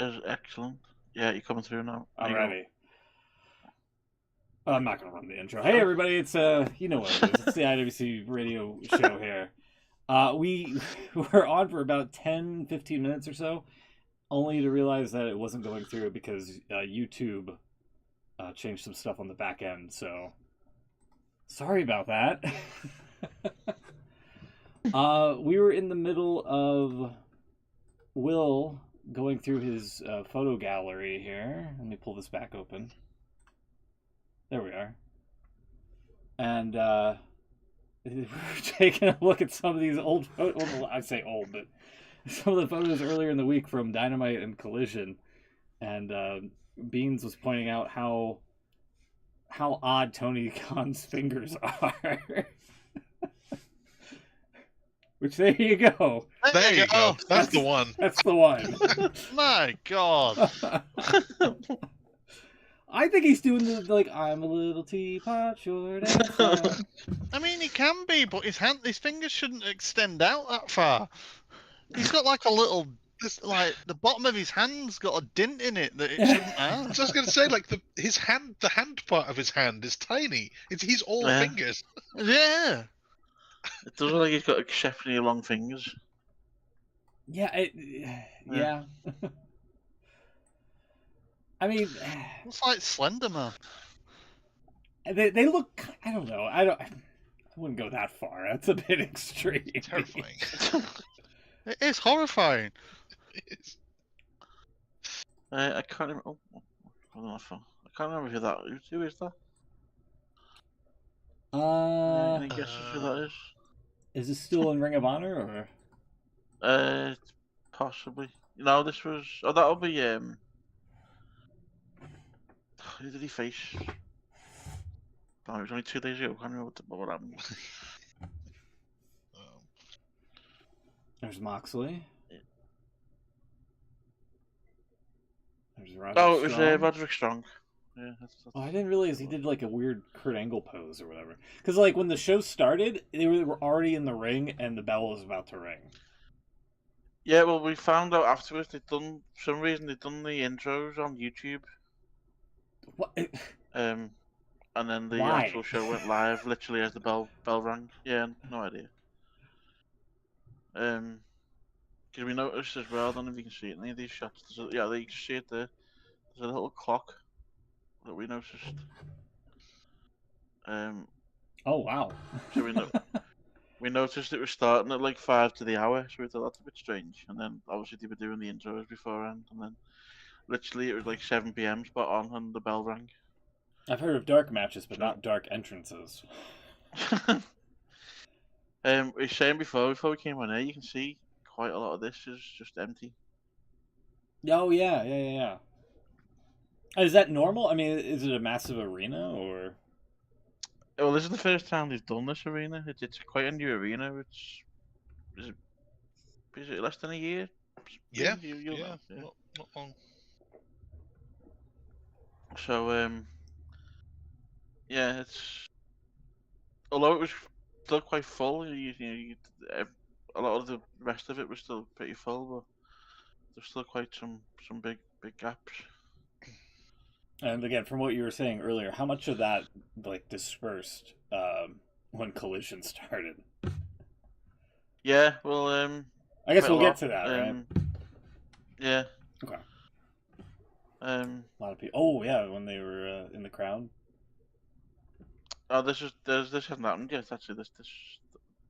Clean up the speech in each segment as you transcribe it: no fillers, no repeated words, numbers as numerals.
is excellent. Yeah, you're coming through now. Alrighty. I'm not gonna run the intro. Hey everybody, it's you know what it is. It's the IWC radio show here. We were on for about 10-15 minutes or so, only to realize that it wasn't going through because YouTube changed some stuff on the back end. So sorry about that. We were in the middle of Will going through his photo gallery here. Let me pull this back open. There we are. And we're taking a look at some of these old photos. Well, I say old, but some of the photos earlier in the week from Dynamite and Collision. And Beans was pointing out how odd Tony Khan's fingers are. Which, there you go. There you go. That's the one. That's the one. My God. I think he's doing the, like, I'm a little teapot short and fat. I mean, he can be, but his fingers shouldn't extend out that far. He's got like a little, like the bottom of his hand's got a dent in it that it shouldn't have. I was just going to say, like the hand part of his hand is tiny. He's all fingers. Yeah. It does look like he's got exceptionally long fingers. Yeah. Yeah. I mean, it's like Slender Man. They look. I don't know. I wouldn't go that far. That's a bit extreme. Terrifying. It is horrifying. It is. I can't remember. I can't remember who that is. Who is that? Any guesses who that is? Is this still in Ring of Honor or? Possibly. No, this was. Oh, that'll be Who did he face? Oh, it was only 2 days ago. I can't remember what happened. There's Moxley. Yeah. There's Roderick Oh, it was Strong. Roderick Strong. Yeah, that's... Oh, I didn't realize he did like a weird Kurt Angle pose or whatever. Because like when the show started, they were already in the ring and the bell was about to ring. Yeah, well, we found out afterwards for some reason they'd done the intros on YouTube. What? And then the Why? actual show went live literally as the bell rang. Yeah, no idea. Because we noticed as well, I don't know if you can see it in any of these shots. Yeah, you can see it there. There's a little clock that we noticed. Oh wow! So we noticed it was starting at like 5 to the hour, so we thought that's a bit strange. And then obviously they were doing the intros beforehand, and then literally it was like 7 PM spot on, and the bell rang. I've heard of dark matches, but not dark entrances. We were saying before we came on here, you can see quite a lot of this is just empty. Oh yeah. Is that normal? I mean, is it a massive arena or? Well, this is the first time they've done this arena. It's quite a new arena. Is it less than a year? Yeah. Yeah. Not long. So yeah, although it was still quite full. A lot of the rest of it was still pretty full, but there's still quite some big gaps. And again, from what you were saying earlier, how much of that like dispersed when Collision started? Yeah, well, I guess we'll get to that, right? Yeah. Okay. A lot of people. Oh yeah, when they were in the crowd. Oh, this hasn't happened yet. Actually, this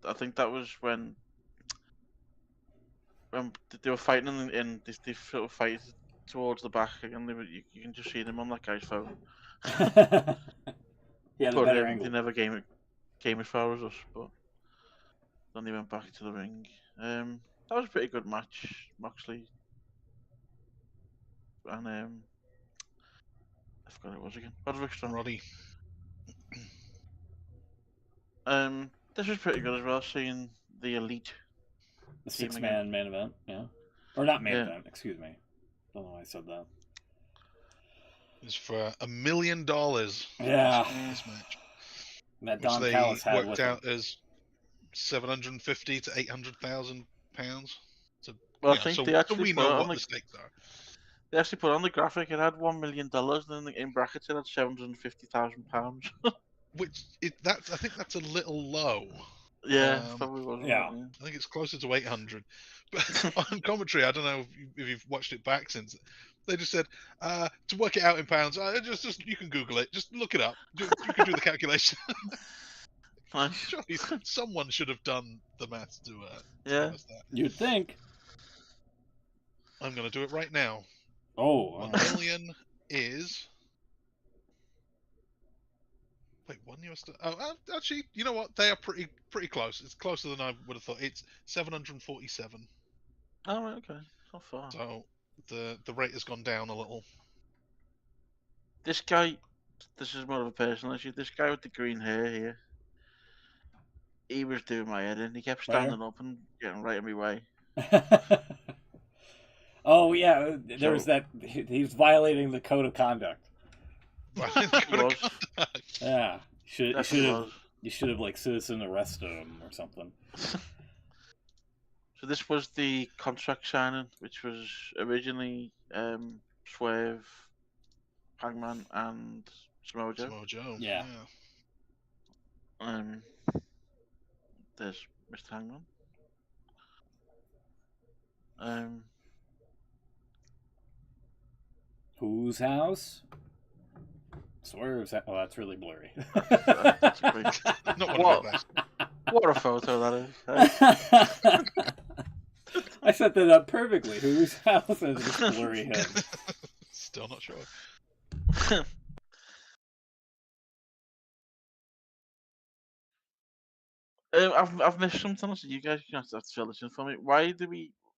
I think that was when they were fighting in this sort of fight towards the back, and you can just see them on that guy's phone. Yeah, the better angle. They never came as far as us, but then they went back to the ring. That was a pretty good match, Moxley. And I forgot who it was again. Roderick Strong. Roddy. This was pretty good as well, seeing the Elite. The 6-man main event, yeah. Or not main event, excuse me. Don't know why I said that. It's for $1 million. Yeah. This match. That Don Callis had worked out as $750,000 to $800,000. So, well, I think they actually we know what the stakes are. They actually put on the graphic. It had $1 million, and then in brackets it had £750,000. I think that's a little low. Yeah, probably was. Yeah. I think it's closer to 800. But on commentary, I don't know if you've watched it back since. They just said to work it out in pounds. Just you can Google it. Just look it up. You can do the calculation. Nice. Surely someone should have done the maths to Yeah. give us that. You'd think. I'm going to do it right now. Oh, 1 million is. Wait, $1. Oh, actually, you know what? They are pretty close. It's closer than I would have thought. It's 747. Oh, right, okay. Not far. So the rate has gone down a little. This guy, this is more of a personal issue. This guy with the green hair here, he was doing my head in. He kept standing up and getting right in my way. oh yeah, there was that. He was violating the code of conduct. Yeah, you should have like citizen arrested him or something. So this was the contract signing, which was originally Swerve, Hangman, and Samoa Joe. Yeah. There's Mr. Hangman. Whose house? Swerve's house. Oh, that's really blurry. That's a great... Not one of the best. What a photo that is. I set that up perfectly. Whose house is this blurry head? Still not sure. I've missed something, so you guys have to fill this in for me.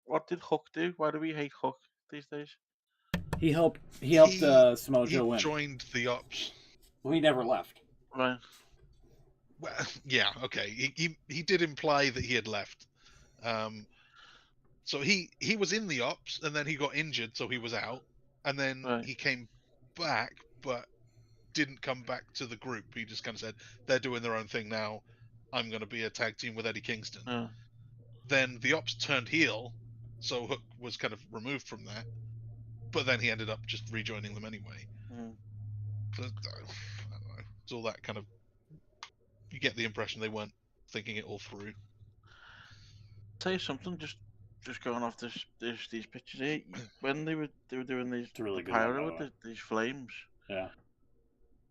What did Hook do? Why do we hate Hook these days? He helped Samoa Joe win. He joined the Ops. Well, he never left. Right. Well, yeah, okay. He did imply that he had left. So he was in the Ops, and then he got injured, so he was out, and then he came back, but didn't come back to the group. He just kind of said, they're doing their own thing now. I'm going to be a tag team with Eddie Kingston. Then the Ops turned heel, so Hook was kind of removed from that. But then he ended up just rejoining them anyway. So, I don't know. It's all that kind of... You get the impression they weren't thinking it all through. Tell you something, just going off these pictures here. When they were doing these really good pyro one, with these flames, yeah,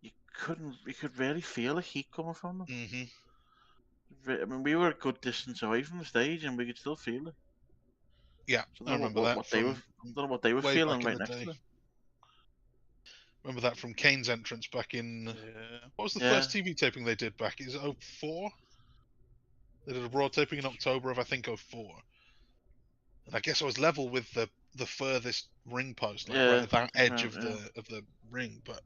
you could really feel the heat coming from them. Mm-hmm. I mean, we were a good distance away from the stage, and we could still feel it. Yeah, so I remember that. I don't know what they were feeling right next to them. Remember that from Kane's entrance back in... What was the first TV taping they did back? Is it 04? They did a Raw taping in October of, I think, 04. And I guess I was level with the furthest ring post, like right at that edge of the ring, but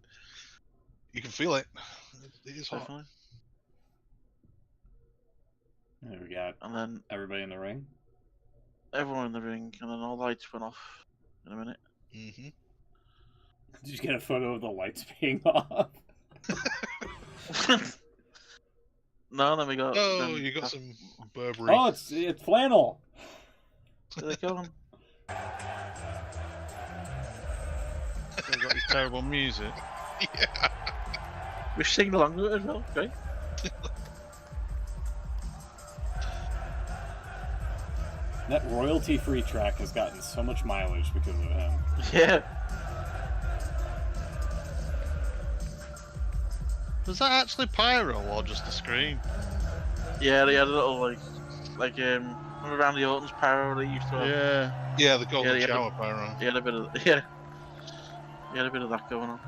you can feel it. It is hot. Definitely. There we got and then everybody in the ring. Everyone in the ring, and then all the lights went off in a minute. Mm-hmm. Did you get a photo of the lights being off? No, then we got... Oh, you got some Burberry. Oh, it's flannel. There they go. They've got this terrible music. Yeah. We sing along with it as well, great. That royalty-free track has gotten so much mileage because of him. Yeah. Was that actually pyro or just a screen? Yeah, they had a little like remember Randy Orton's pyro they used to have? Yeah, the golden shower pyro. He had a bit of that going on.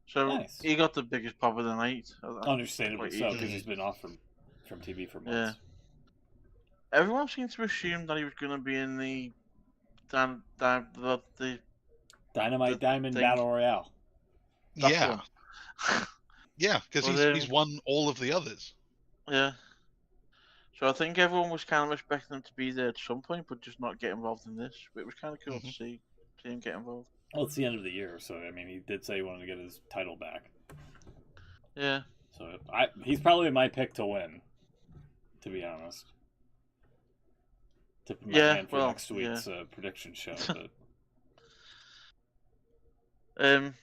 So nice. He got the biggest pop of the night. Understandably so, because he's been off from TV for months. Yeah. Everyone seems to assume that he was going to be in the Dynamite Diamond Battle Royale. Yeah. Yeah, because he's won all of the others. Yeah. So I think everyone was kind of expecting him to be there at some point, but just not get involved in this. But it was kind of cool to see him get involved. Well, it's the end of the year, so I mean, he did say he wanted to get his title back. Yeah. So he's probably my pick to win, to be honest. Tip of my hand for next week's prediction show. But...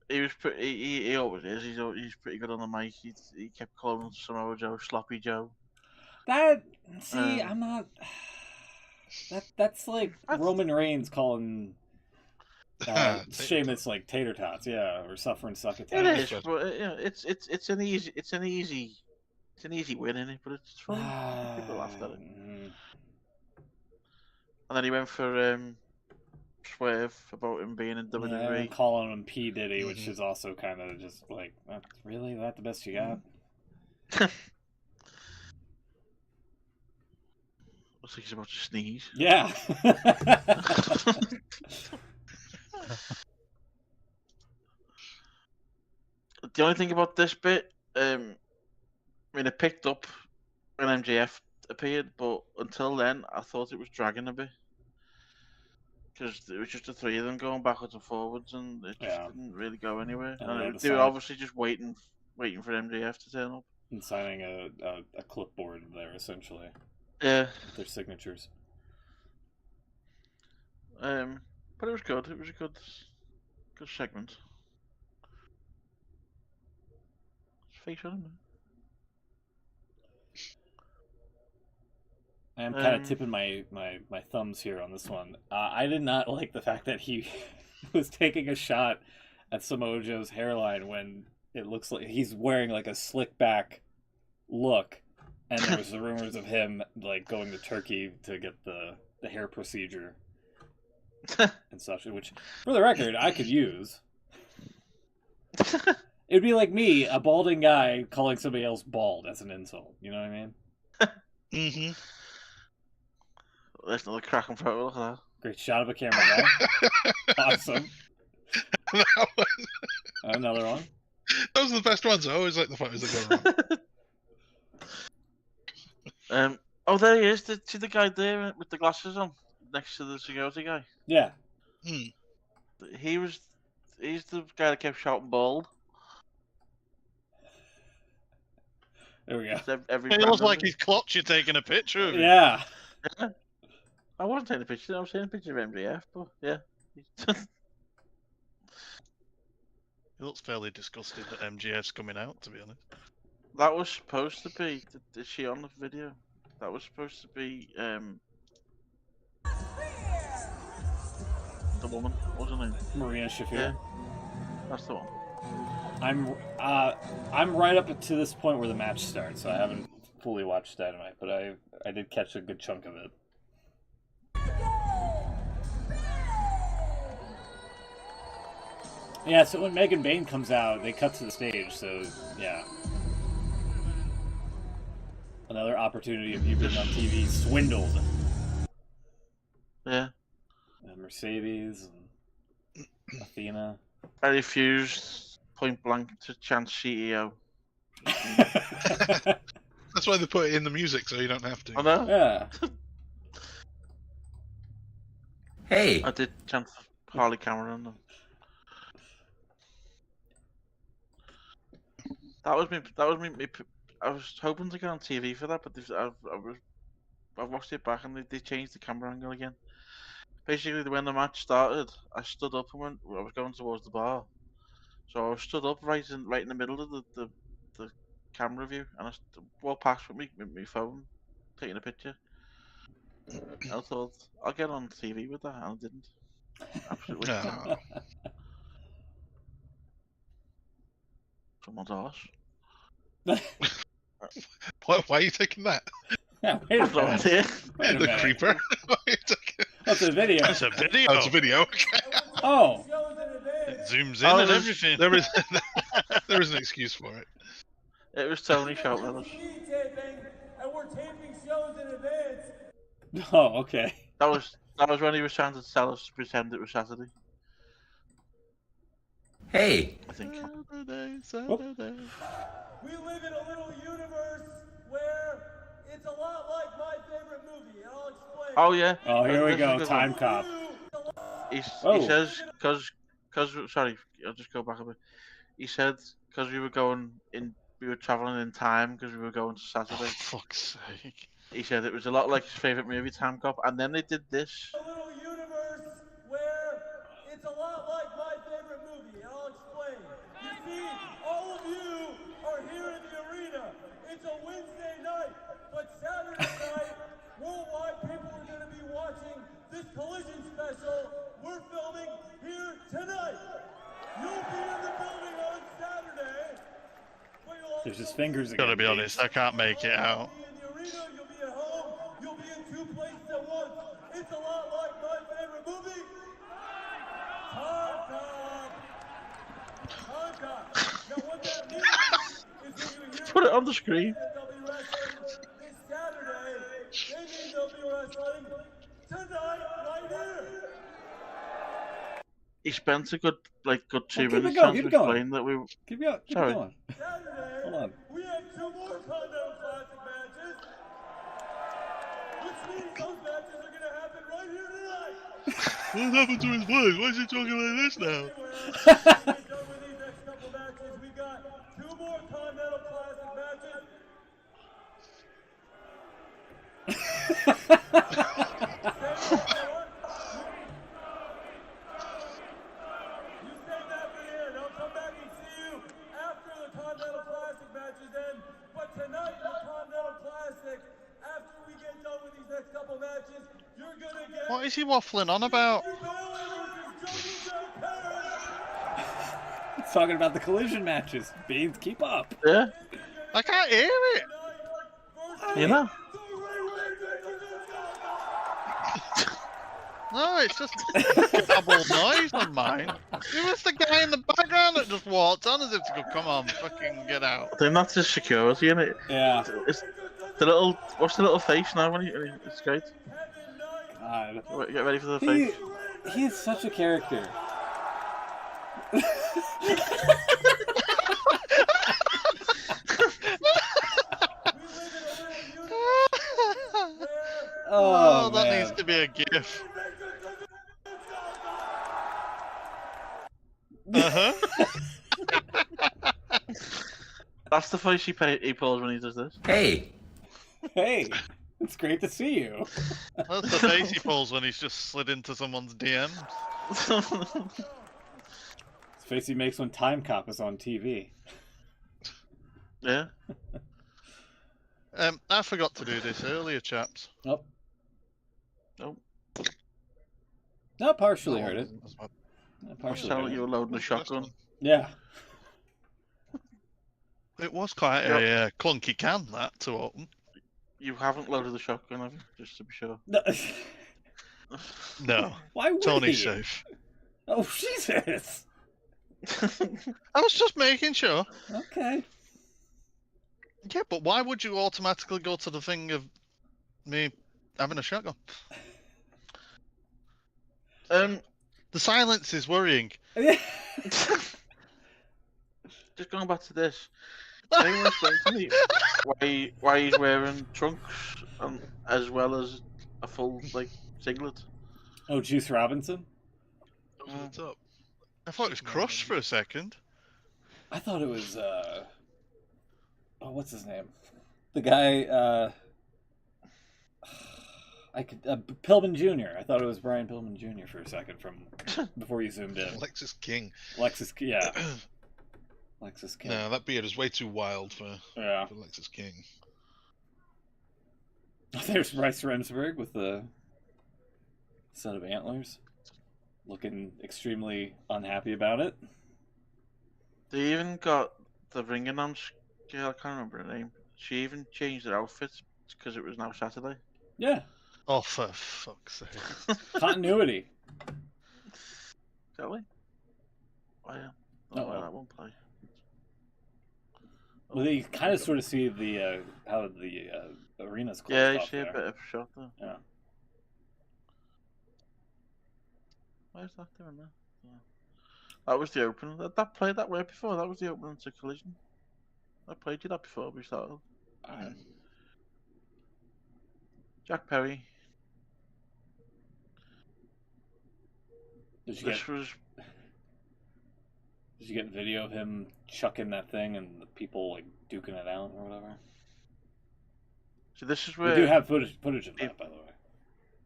he was pretty. He always is. He's pretty good on the mic. He kept calling Samoa Joe Sloppy Joe. I'm not. That's like Roman Reigns calling Sheamus like tater tots, or suffering succotash. It is, but it's an easy win, isn't it? But it's fun. People laughed at it. And then he went for Swerve about him being in WWE. Yeah, calling him P Diddy, which is also kind of just like, really, that the best you got? Looks like he's about to sneeze. Yeah. The only thing about this bit, I mean, it picked up when MJF appeared, but until then, I thought it was dragging a bit. Because it was just the three of them going backwards and forwards, and it just didn't really go anywhere. And they were obviously just waiting for MJF to turn up. And signing a clipboard there, essentially. Yeah. With their signatures. But it was good. It was a good segment. Face on him. I am kind of tipping my thumbs here on this one. I did not like the fact that he was taking a shot at Samoa Joe's hairline when it looks like he's wearing like a slick back look, and there was the rumors of him like going to Turkey to get the hair procedure and such, which, for the record, I could use. It'd be like me, a balding guy, calling somebody else bald as an insult. You know what I mean? There's another cracking photo. Look at that. Great shot of a camera guy. Awesome. That one. Another one. Those are the best ones. I always like the photos that go wrong. Oh, there he is. See the guy there with the glasses on, next to the security guy. Yeah. He's the guy that kept shouting bald. There we go. It looks like he's clocked you taking a picture of him. Yeah. I wasn't taking a picture. I was taking a picture of MJF, but yeah. He looks fairly disgusted that MJF's coming out, to be honest. That was supposed to be. Is she on the video? That was supposed to be the woman. What was her name? Marina Shafir. Yeah. That's the one. I'm right up to this point where the match starts, so I haven't fully watched Dynamite, but I did catch a good chunk of it. Yeah, so when Megan Bain comes out, they cut to the stage, so yeah. Another opportunity of you being on TV swindled. Yeah. Mm-hmm. And Mercedes and Athena. I refused point blank to chant CEO. That's why they put it in the music, so you don't have to. I know. Yeah. Hey. I did chant Harley Cameron. That was me. I was hoping to get on TV for that, but I've watched it back and they changed the camera angle again. Basically, when the match started, I stood up and I was going towards the bar, so I stood up right in the middle of the camera view, and I walked past with my phone, taking a picture. I thought I'll get on TV with that, and I didn't. Absolutely. No. Someone's arse. Why are you taking that? Yeah, wait a minute. Wait a The minute. creeper? Why are you taking... That's a video. It's a video. Oh, it's a video. Okay. Oh. It zooms in and everything. There is an excuse for it. It was Tony shouting at us. And we're taping shows in advance. Oh, okay. That was when he was trying to tell us to pretend it was Saturday. Hey. I think. Saturday. We live in a little universe where it's a lot like my favorite movie, and I'll explain. Oh yeah. Oh, here we This is go. a good Time one. cop. He Oh. says because sorry, I'll just go back a bit. He said because we were traveling in time because we were going to Oh, Saturday. fuck's sake. He said it was a lot like his favorite movie, Time Cop, and then they did this. A little universe where it's a lot like my favorite movie, and I'll explain. You see, all of you are here in the arena. It's a Wednesday night, but Saturday night, worldwide people are going to be watching this collision special we're filming here tonight. You'll be in the building on Saturday. But you'll There's his also fingers again. Gotta be honest, I can't make it out. You'll be in the arena, you'll be at home, you'll be in two places at once. It's a lot like my favorite movie, Time Cop. Time Cop. Now what that means is when you hear Put it on the screen. that they'll be wrestling this Saturday, they mean they'll be wrestling tonight, right here. He spent a good 2 keep it minutes going, trying keep to it going. explain that we. Keep it Sorry. going. Saturday, Hold on. we have 2 more Continental Classic matches, which means those matches are going to happen right here tonight. What happened to his voice? Why is he talking like this now? Anyway, when we get done with these next couple matches, we got 2 more Continental Classic matches. You stay back in here, and I'll come back and see you after the Continental Classic matches end. But tonight, the Continental Classic, after we get done with these next couple matches, you're gonna get What is he waffling on about? Bailey versus Jungle Jack Perry. He's talking about the collision matches. Beans, keep up. Yeah, I can't hear it. you know. No, it's just garbled noise on mine. Who was the guy in the background that just walked on as if to go, come on, fucking get out? Then that's his security, isn't it? Yeah. It's the little. What's the little face now? It's great. God. Get ready for the face. He is such a character. Oh, that man. needs to be a gif. Uh-huh. That's the face he pulls when he does this. Hey, Hey, it's great to see you. That's the face he pulls when he's just slid into someone's DM. It's the face he makes when Time Cop is on TV. Yeah. I forgot to do this earlier, chaps. Oh. Nope. No, partially heard it. Partially Sound heard like it. you were loading a shotgun. Yeah. It was quite a clunky can, that, to open. You haven't loaded the shotgun, have you? Just to be sure. No. No. Why would Tony's he? safe. Oh, Jesus. I was just making sure. Okay. Yeah, but why would you automatically go to the thing of me having a shotgun? The silence is worrying. Just going back to this. Can anyone explain to me why he's wearing trunks as well as a full singlet? Oh, Juice Robinson? Over the top. I thought it was Crush for a second. I thought it was, oh, what's his name? The guy, Pillman Jr. I thought it was Brian Pillman Jr. for a second from before you zoomed in. Lexus King. Yeah. Lexus King. No, that beard is way too wild for Yeah. Lexus King. There's Bryce Remsburg with the set of antlers, looking extremely unhappy about it. They even got the ring announce girl, I can't remember her name. She even changed her outfit because it was now Saturday. Yeah. Oh, for fuck's sake. Continuity. Shall we? Oh yeah. Uh-oh. That won't play. Well, you kind of sort of see the how the arena's closed Yeah, you off see there. a bit of shot there. Yeah. Where's that doing there? Yeah. That was the opening. That played that way before. That was the opening to Collision. I played you that before we started. Jack Perry. Did you This was. Did you get video of him chucking that thing and the people like duking it out or whatever? So this is where We do have footage of that, by the way.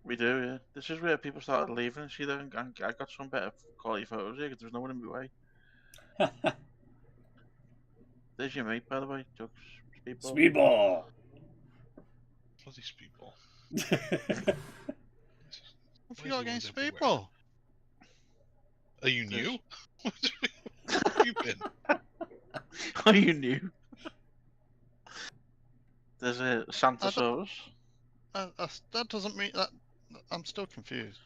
we do, yeah. This is where people started leaving. See, there, I got some better quality photos here because there's no one in my way. There's your mate, by the way, Chuck's Speedball. Speedball. Bloody speedball. What have you got against Speedball? Are you new? Where have you been? Oh, you knew. There's a Santosaurus. That doesn't mean that. I'm still confused.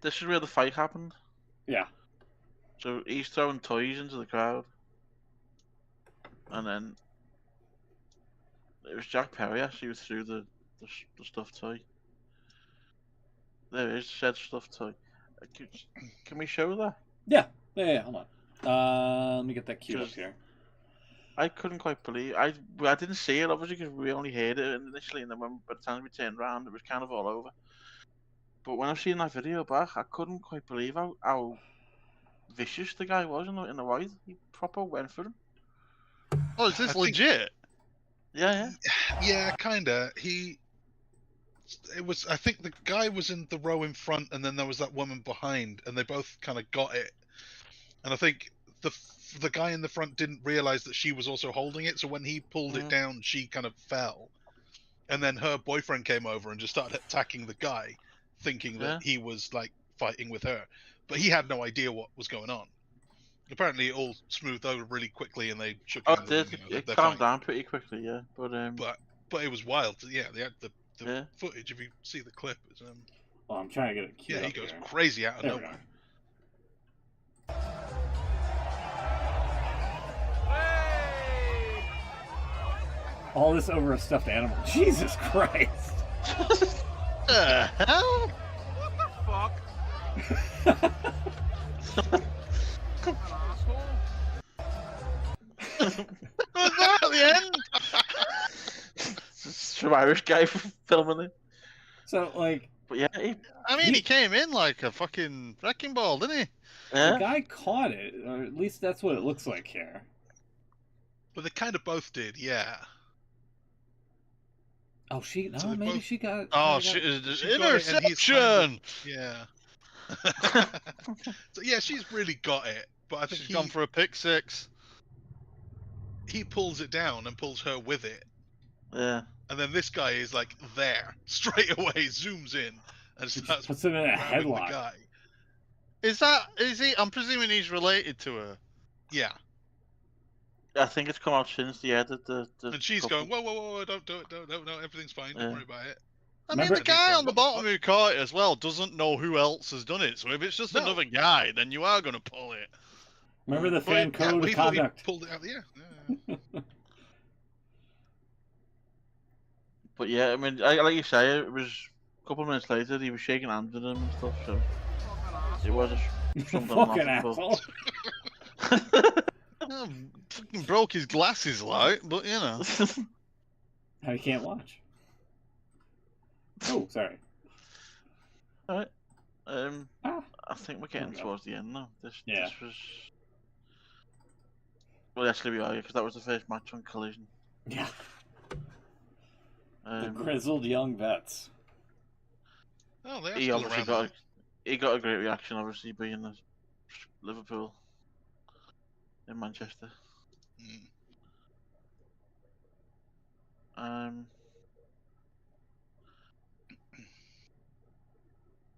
This is where the fight happened. Yeah. So he's throwing toys into the crowd. And then it was Jack Perry actually who threw the stuffed toy. There is said stuffed toy. Can we show that? Yeah, hold on. Let me get that queued up here. I couldn't quite believe I didn't see it obviously because we only heard it initially, and then by the time we turned around, it was kind of all over. But when I've seen that video back, I couldn't quite believe how vicious the guy was in the white. He proper went for him. Oh, is this legit? Yeah. Yeah, kinda. I think the guy was in the row in front, and then there was that woman behind, and they both kind of got it. And I think the guy in the front didn't realize that she was also holding it, so when he pulled it down, she kind of fell. And then her boyfriend came over and just started attacking the guy, thinking that he was like fighting with her, but he had no idea what was going on. Apparently, it all smoothed over really quickly, and they shook hands. It calmed down pretty quickly, yeah. But it was wild. Yeah, they had the footage. If you see the clip, it's well, I'm trying to get it queued up. He goes crazy out of nowhere. All this over a stuffed animal. Jesus Christ! The hell? What the fuck? Was that at the end? Some Irish guy filming it. So, like... But yeah, he came in like a fucking wrecking ball, didn't he? Yeah. The guy caught it, or at least that's what it looks like here. But they kind of both did, yeah. Oh, she got... Interception! Yeah. So yeah, she's really got it, but I think she's gone for a pick six. He pulls it down and pulls her with it. Yeah. And then this guy is like there straight away, zooms in and starts puts him in a headlock. The guy. Is he? I'm presuming he's related to her. Yeah. I think it's come out since the edit. And she's going, whoa, don't do it, no, everything's fine, don't worry about it. I mean, the guy on the bottom who caught it as well doesn't know who else has done it. So if it's just another guy, then you are going to pull it. Remember the fan code of conduct. Pulled it out, yeah. But yeah, I mean, like you say, it was a couple of minutes later, he was shaking hands with him and stuff, so it was something fucking asshole. Fucking broke his glasses, like, but you know. How you can't watch. Oh, sorry. Alright. I think we're getting towards the end now. This was... Well, actually we are, because that was the first match on Collision. Yeah. The grizzled young vets. Oh, they are still around. He got a great reaction, obviously, being in Liverpool, in Manchester.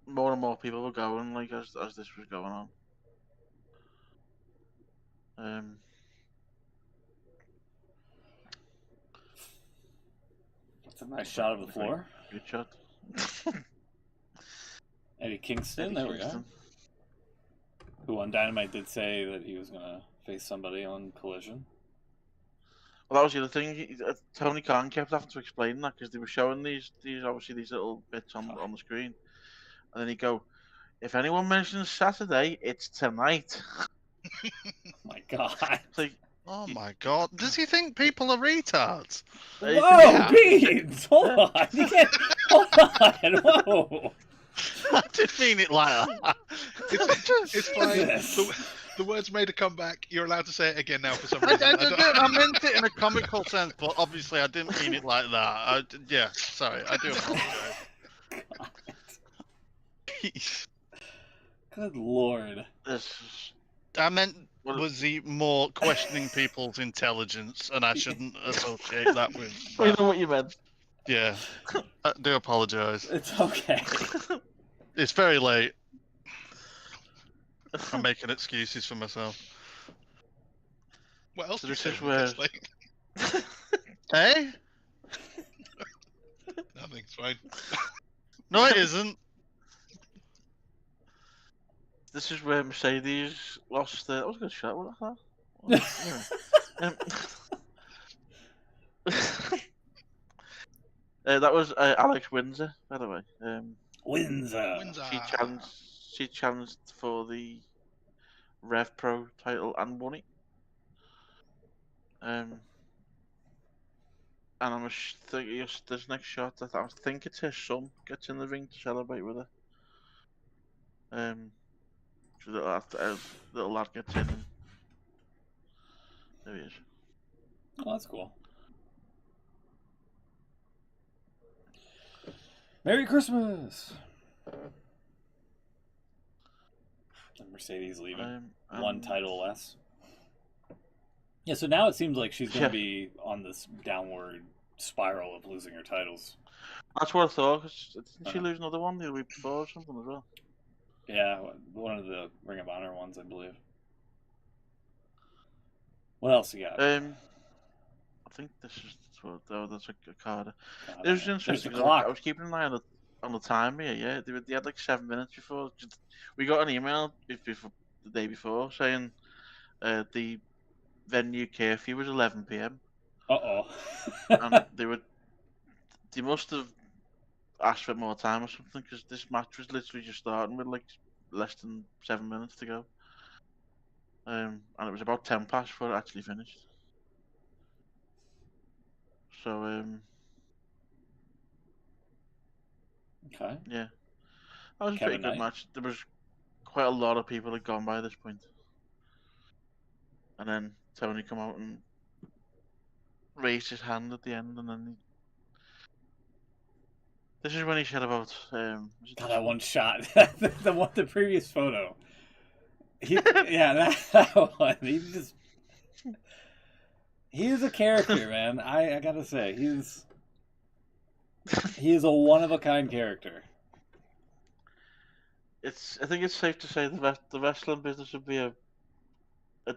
More and more people were going, like, as this was going on. That's a nice shot of the floor. Good shot. Eddie Kingston, there we go. Who on Dynamite did say that he was going to face somebody on Collision. Well, that was the other thing. Tony Khan kept having to explain that because they were showing these little bits on the screen, and then he'd go, "If anyone mentions Saturday, it's tonight." My God! Like, oh my God! Does he think people are retards? Whoa, Beans! Hold on! You can't... Hold on! Whoa! I didn't mean it like that. It's fine. The words made a comeback. You're allowed to say it again now for some reason. I meant it in a comical sense, but obviously I didn't mean it like that. Yeah, sorry, I do apologize. Good lord. I meant, was he more questioning people's intelligence, and I shouldn't associate that with... I know what you meant. Yeah, I do apologise. It's okay. It's very late. I'm making excuses for myself. What else So do you this say is when it where- gets late? Hey? Nothing's fine. No, it isn't. This is where Mercedes lost the... I was going to shout, what the hell? That was Alex Windsor, by the way. Windsor. She challenged for the Rev Pro title and won it. And I'm thinking this next shot, I think it's her son gets in the ring to celebrate with her. So little lad gets in. And there he is. Oh, that's cool. Merry Christmas! And Mercedes leaving. One title less. Yeah, so now it seems like she's going to be on this downward spiral of losing her titles. That's what I thought. Didn't she lose another one the week before or something as well? Yeah, one of the Ring of Honor ones, I believe. What else you got? I think this is that's a card. It was interesting. I was keeping an eye on the time here. Yeah, they had like 7 minutes before. We got an email before the day before saying the venue curfew was 11 p.m. And they must have asked for more time or something because this match was literally just starting with like less than 7 minutes to go. And it was about 10 past before it actually finished. So okay. Yeah, that was a pretty good match. There was quite a lot of people had gone by this point. And then Tony come out and raised his hand at the end, and then this is when he said about God, that one shot, the previous photo. That one. He's a character, man. I gotta say, he is a one of a kind character. I think it's safe to say the wrestling business would be a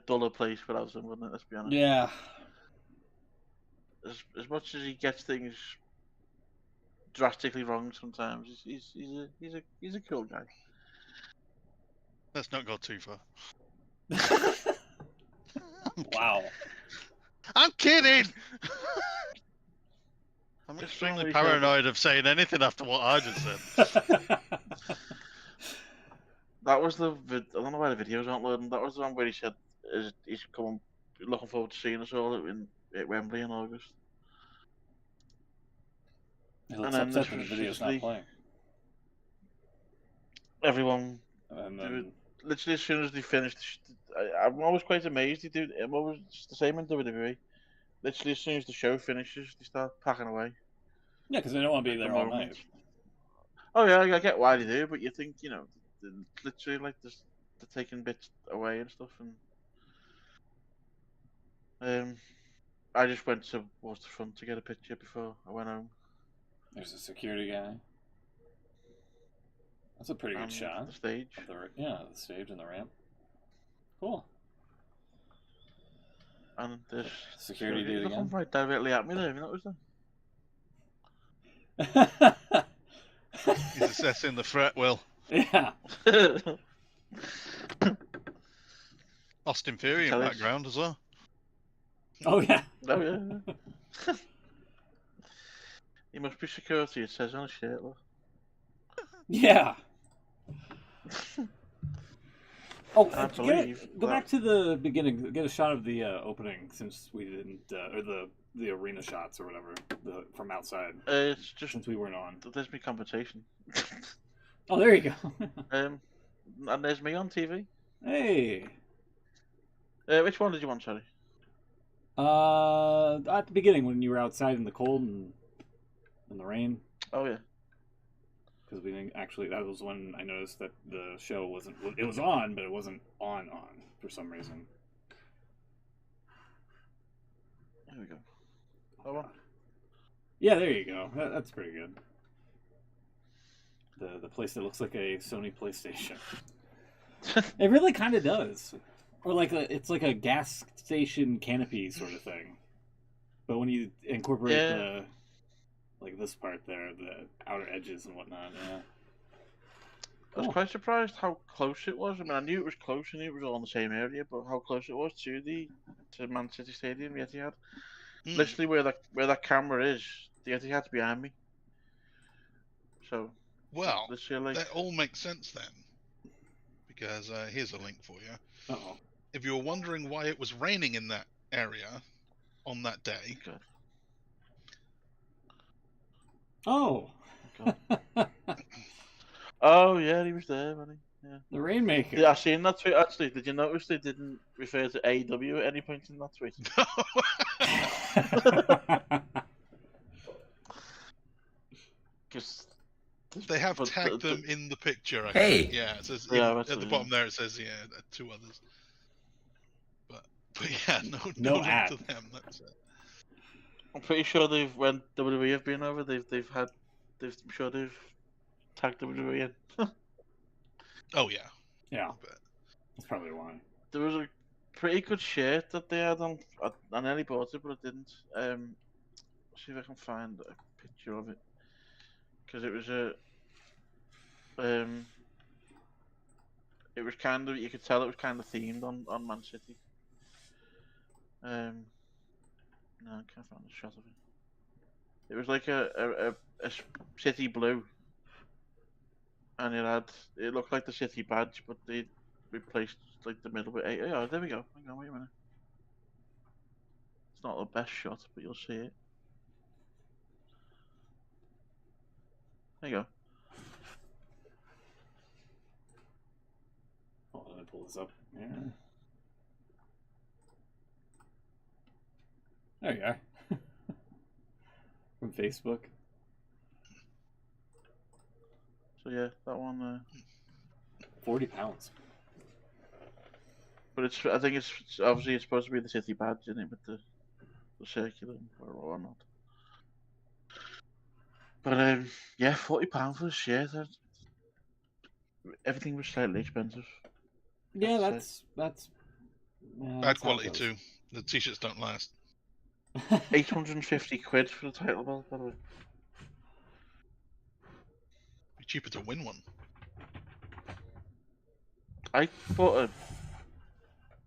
duller place without him, wouldn't it? Let's be honest. Yeah. As much as he gets things drastically wrong sometimes, he's a cool guy. Let's not go too far. Wow. I'm kidding. I'm extremely paranoid of saying anything after what I just said. That was I don't know why the videos aren't loading. That was the one where he said he's looking forward to seeing us all at Wembley in August. He looks upset that the video's not playing. Everyone, literally as soon as they finished, I'm always quite amazed. I'm always the same in WWE. Literally as soon as the show finishes, they start packing away. Yeah, because they don't want to be there all night. Oh yeah, I get why they do, but you think literally like they're taking bits away and stuff, and I just went towards the front to get a picture before I went home. There's a security guy. That's a pretty good shot. The stage. The stage and the ramp. Cool. And there's security dude again. Right directly at me there. Have you noticed that? He's assessing the threat, Will. Yeah. Austin Theory in background as well. Oh yeah. Oh yeah. He must be security. It says on his shirt. Look. Yeah. Oh, go back to the beginning. Get a shot of the opening, since we didn't, or the arena shots or whatever, from outside. It's just since we weren't on. There's me compensation. Oh, there you go. And there's me on TV. Hey. Which one did you want, sorry? At the beginning when you were outside in the cold and in the rain. Oh yeah. Because we didn't actually. That was when I noticed that the show wasn't. It was on, but it wasn't on for some reason. Here we go. That one. Yeah, there you go. That's pretty good. The place that looks like a Sony PlayStation. It really kind of does, or like it's like a gas station canopy sort of thing. But when you incorporate the like this part there, the outer edges and whatnot, yeah. I was quite surprised how close it was. I mean, I knew it was close, I knew it was all in the same area, but how close it was to Man City Stadium, the Etihad. Literally where that camera is, the Etihad's behind me. So, well, like... that all makes sense then, because here's a link for you. Uh-oh. If you're wondering why it was raining in that area on that day. God. Oh. God. Oh yeah, he was there, wasn't he? Yeah. The Rainmaker. Yeah, I seen that tweet actually. Did you notice they didn't refer to AEW at any point in that tweet? Because they have tagged them in the picture. I Hey. think. Yeah, it says at the bottom there. It says two others. But yeah, no link ad. to them. That's it. I'm pretty sure when WWE have been over, I'm sure they've tagged WWE in. Oh yeah. Yeah. That's probably why. There was a pretty good shirt that they had on. I nearly bought it, but I didn't. See if I can find a picture of it, because it was it was kind of, you could tell it was kind of themed on Man City. No, I can't find a shot of it. It was like a city blue, and it looked like the city badge, but they replaced like the middle bit. Oh, there we go. Hang on, wait a minute. It's not the best shot, but you'll see it. There you go. Oh, let me pull this up. Yeah. There you are. From Facebook. So yeah, that one. 40 pounds. But I think it's obviously it's supposed to be the city badge, isn't it, with the circular or not. But yeah, £40 for a shirt. Everything was slightly expensive. Yeah, that's bad quality too. The t-shirts don't last. 850 quid for the title belt, by the way. Be cheaper to win one. I bought a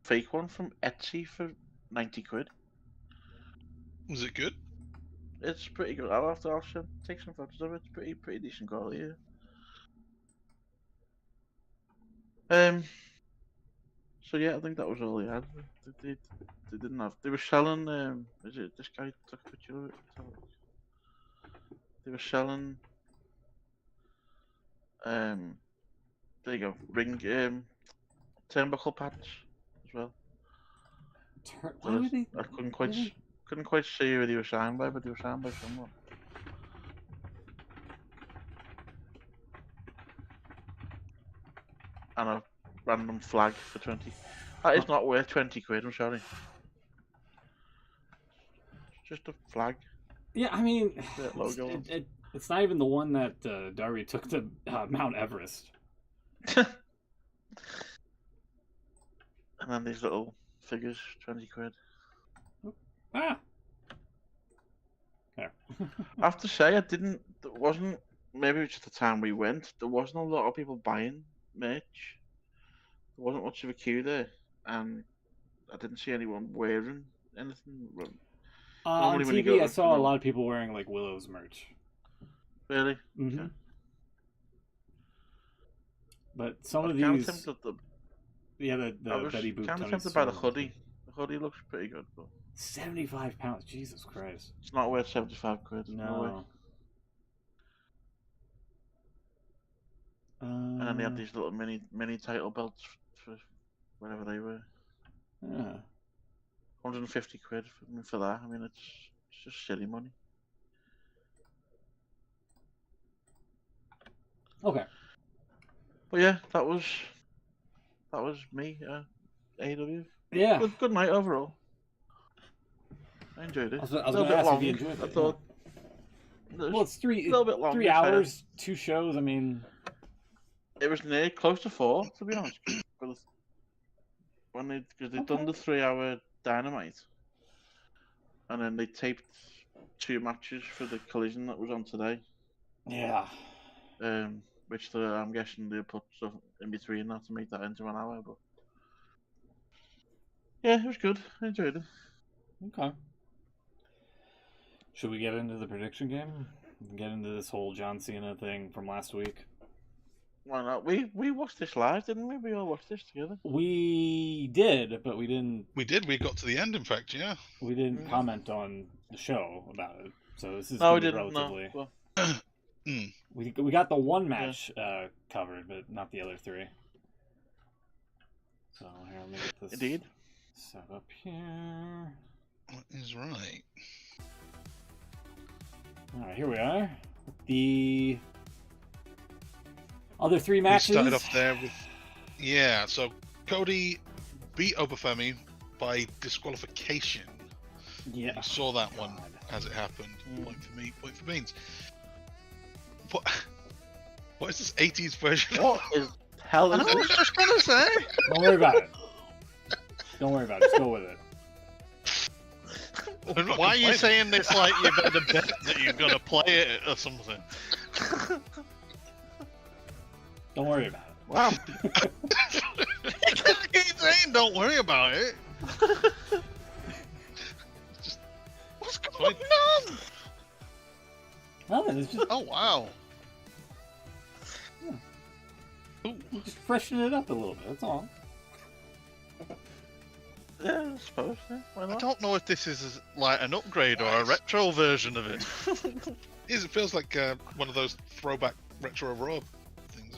fake one from Etsy for 90 quid. Was it good? It's pretty good. I'll take some photos of it. It's pretty decent quality. Yeah. So yeah, I think that was all they had. They didn't have. They were selling. Is it this guy took a picture of it? They were selling. There you go. Ring. Turnbuckle pads as well. Why would they? I couldn't quite see who they were signed by, but they were signed by someone. And a random flag for 20. That is not worth 20 quid, I'm sorry. It's just a flag. Yeah, I mean, logo it's not even the one that Darby took to Mount Everest. And then these little figures, 20 quid. Ah. There. I have to say, maybe it was just the time we went, there wasn't a lot of people buying merch. There wasn't much of a queue there, and I didn't see anyone wearing anything. On TV, I saw a lot of people wearing like Willow's merch. Really? Mm-hmm. Okay. But some of these, the Betty Boop. I'm kind of tempted by the hoodie. The hoodie looks pretty good, but 75 pounds. Jesus Christ! It's not worth 75 quid. No. And then they had these little mini title belts for whatever they were. Yeah. 150 quid for that. I mean, it's just silly money. Okay. But yeah, that was me. AEW. Yeah. Good night overall. I enjoyed it. I was A going little to bit ask long. if you enjoyed I it. thought. Well, it's a little bit long. 3 hours, 2 shows. I mean, it was near close to 4, to be honest. Because they'd done the 3-hour Dynamite, and then they taped 2 matches for the Collision that was on today. yeah. Which I'm guessing they'll put stuff in between that to make that into an hour. But yeah, it was good. I enjoyed it. Okay. Should we get into the prediction game? Get into this whole John Cena thing from last week? Why not? We watched this live, didn't we? We all watched this together. We did, but we didn't. We did. We got to the end, in fact. Yeah. We didn't comment on the show about it, so this is No, we gonna be didn't. relatively. No. Well, We got the one match covered, but not the other 3. So here, let me get this indeed. set up here. That is right. All right, here we are. The other 3 matches. We started off there with so Cody beat Obafemi by disqualification. Yeah. I saw that one as it happened. Point for me, point for Beans. What is this 80s version? What is hell is I was this? just gonna say. Don't worry about it. Don't worry about it. Just go with it. Why are you saying this like you better bet that you're gonna play it or something? Don't worry about it. Wow. You can't keep saying don't worry about it. What's going on? Nothing. It's just Oh wow. just freshen it up a little bit. That's all. Yeah, I suppose. Yeah, why I not? don't know if this is like an upgrade or a retro version of it. It feels like one of those throwback retro Raw things.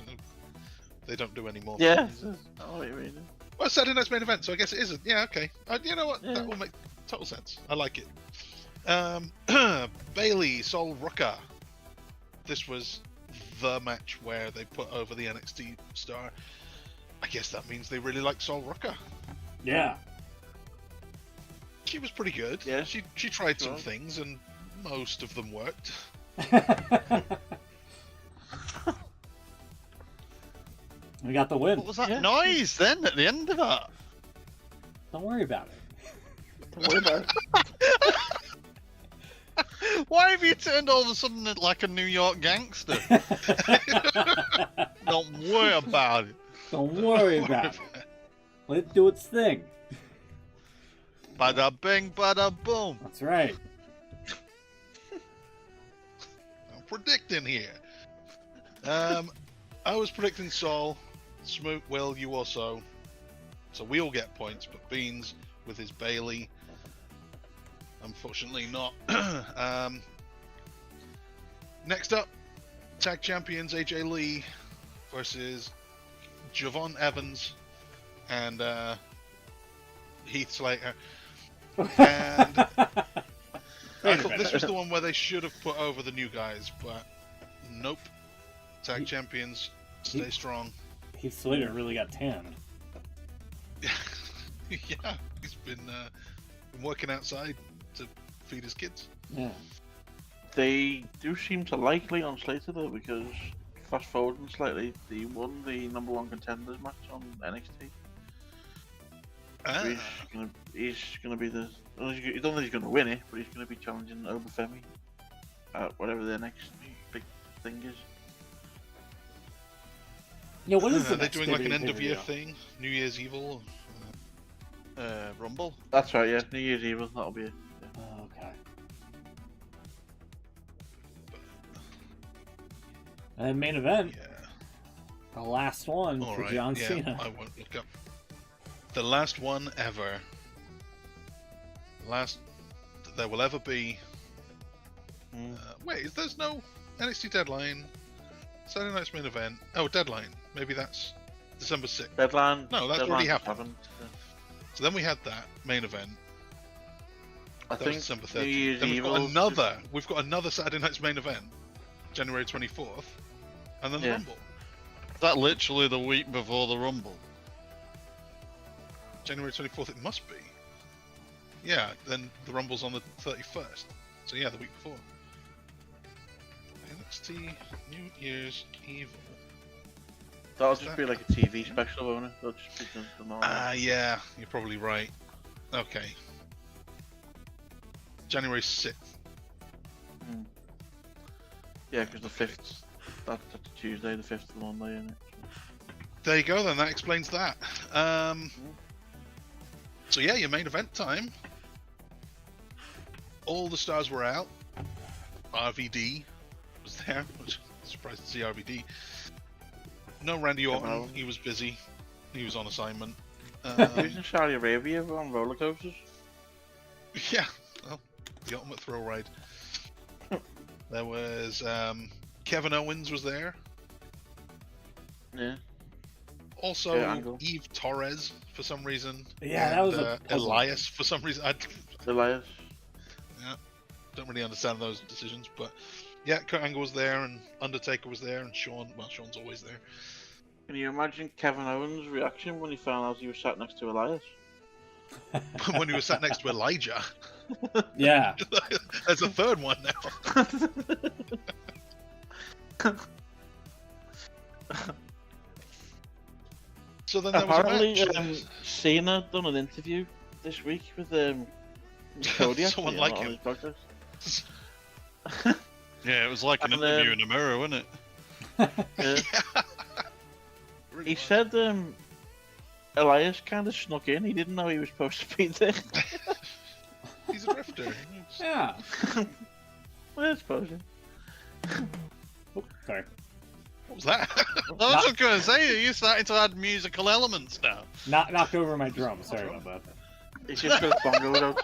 They don't do anymore. Yeah. Oh, what you mean? Well, it's Saturday night's main event, so I guess it isn't. Yeah, okay. You know what? Yeah. That will make total sense. I like it. Bailey, Sol Rucker. This was the match where they put over the NXT star. I guess that means they really like Sol Rucker. Yeah. She was pretty good. Yeah. She tried some Sure. things, and most of them worked. We got the win. What was that Yeah. noise then at the end of that? Don't worry about it. Don't worry about it. Why have you turned all of a sudden like a New York gangster? Don't worry about it. Don't worry about it. Let it do its thing. Bada bing, bada boom. That's right. I'm predicting here. I was predicting Sol. Smoot, Will, you also. So we all get points, but Beans with his Bailey. Unfortunately not. Next up, tag champions AJ Lee versus Javon Evans and Heath Slater. And I thought this was the one where they should have put over the new guys, but nope. Tag champions stay strong. Heath Slater really got tanned. Yeah, he's been working outside to feed his kids. Yeah. They do seem to like Leon Slater though, because fast forwarding slightly, he won the #1 contenders match on NXT. Ah, He's gonna be the. I don't think he's gonna win it, but he's gonna be challenging Obafemi at whatever their next big thing is. Yeah, what is are the they next doing like an end of pay-per-view? year thing? New Year's Evil? Rumble. That's right, yeah. New Year's Evil, that'll be it. Oh, okay. And main event, Yeah. the last one All for right. John Yeah, Cena. I won't look up. The last one ever. Last that there will ever be. Wait, there's no NXT deadline. Saturday night's main event. Oh, Deadline. Maybe that's December 6th. Deadline. No, that's Deadline already just happened. So then we had that main event. I That think was December New 30th. Year's Then Eve we've got another Saturday night's main event, January 24th, and then the Yeah. Rumble. Is that literally the week before the Rumble? January 24th, it must be. Yeah, then the Rumble's on the 31st. So yeah, the week before. NXT New Year's Evil. That'll just be like a TV special, won't it? That'll just be the normal. Yeah, you're probably right. Okay. January 6th. Yeah, because the 5th, that's Tuesday, the 5th of the Monday, isn't it? There you go then, that explains that. So yeah, your main event time. All the stars were out. RVD was there, which I'm surprised to see RVD. No Randy Orton, he was busy. He was on assignment. He was in Saudi Arabia on roller coasters. Yeah, well, the ultimate thrill ride. There was Kevin Owens was there. Yeah. Also, Good angle. Eve Torres for some reason. Yeah, that was and, a puzzle. Elias for some reason. Elias. Yeah, don't really understand those decisions, but yeah, Kurt Angle was there, and Undertaker was there, and Shawn. Well, Shawn's always there. Can you imagine Kevin Owens' reaction when he found out he was sat next to Elias? When he was sat next to Elijah. Yeah. There's a third one now. So then there Apparently, was a match. Cena done an interview this week with Cody. Someone actually, like on him. his podcast. Yeah, it was like an And, interview in a mirror, wasn't it? He said Elias kind of snuck in. He didn't know he was supposed to be there. He's a drifter. Yeah. Well, I suppose. Yeah. Oh, sorry. What was that? I was just going to say, you're starting to add musical elements now. Knocked over my drum. Sorry about that. He's just got bongos out.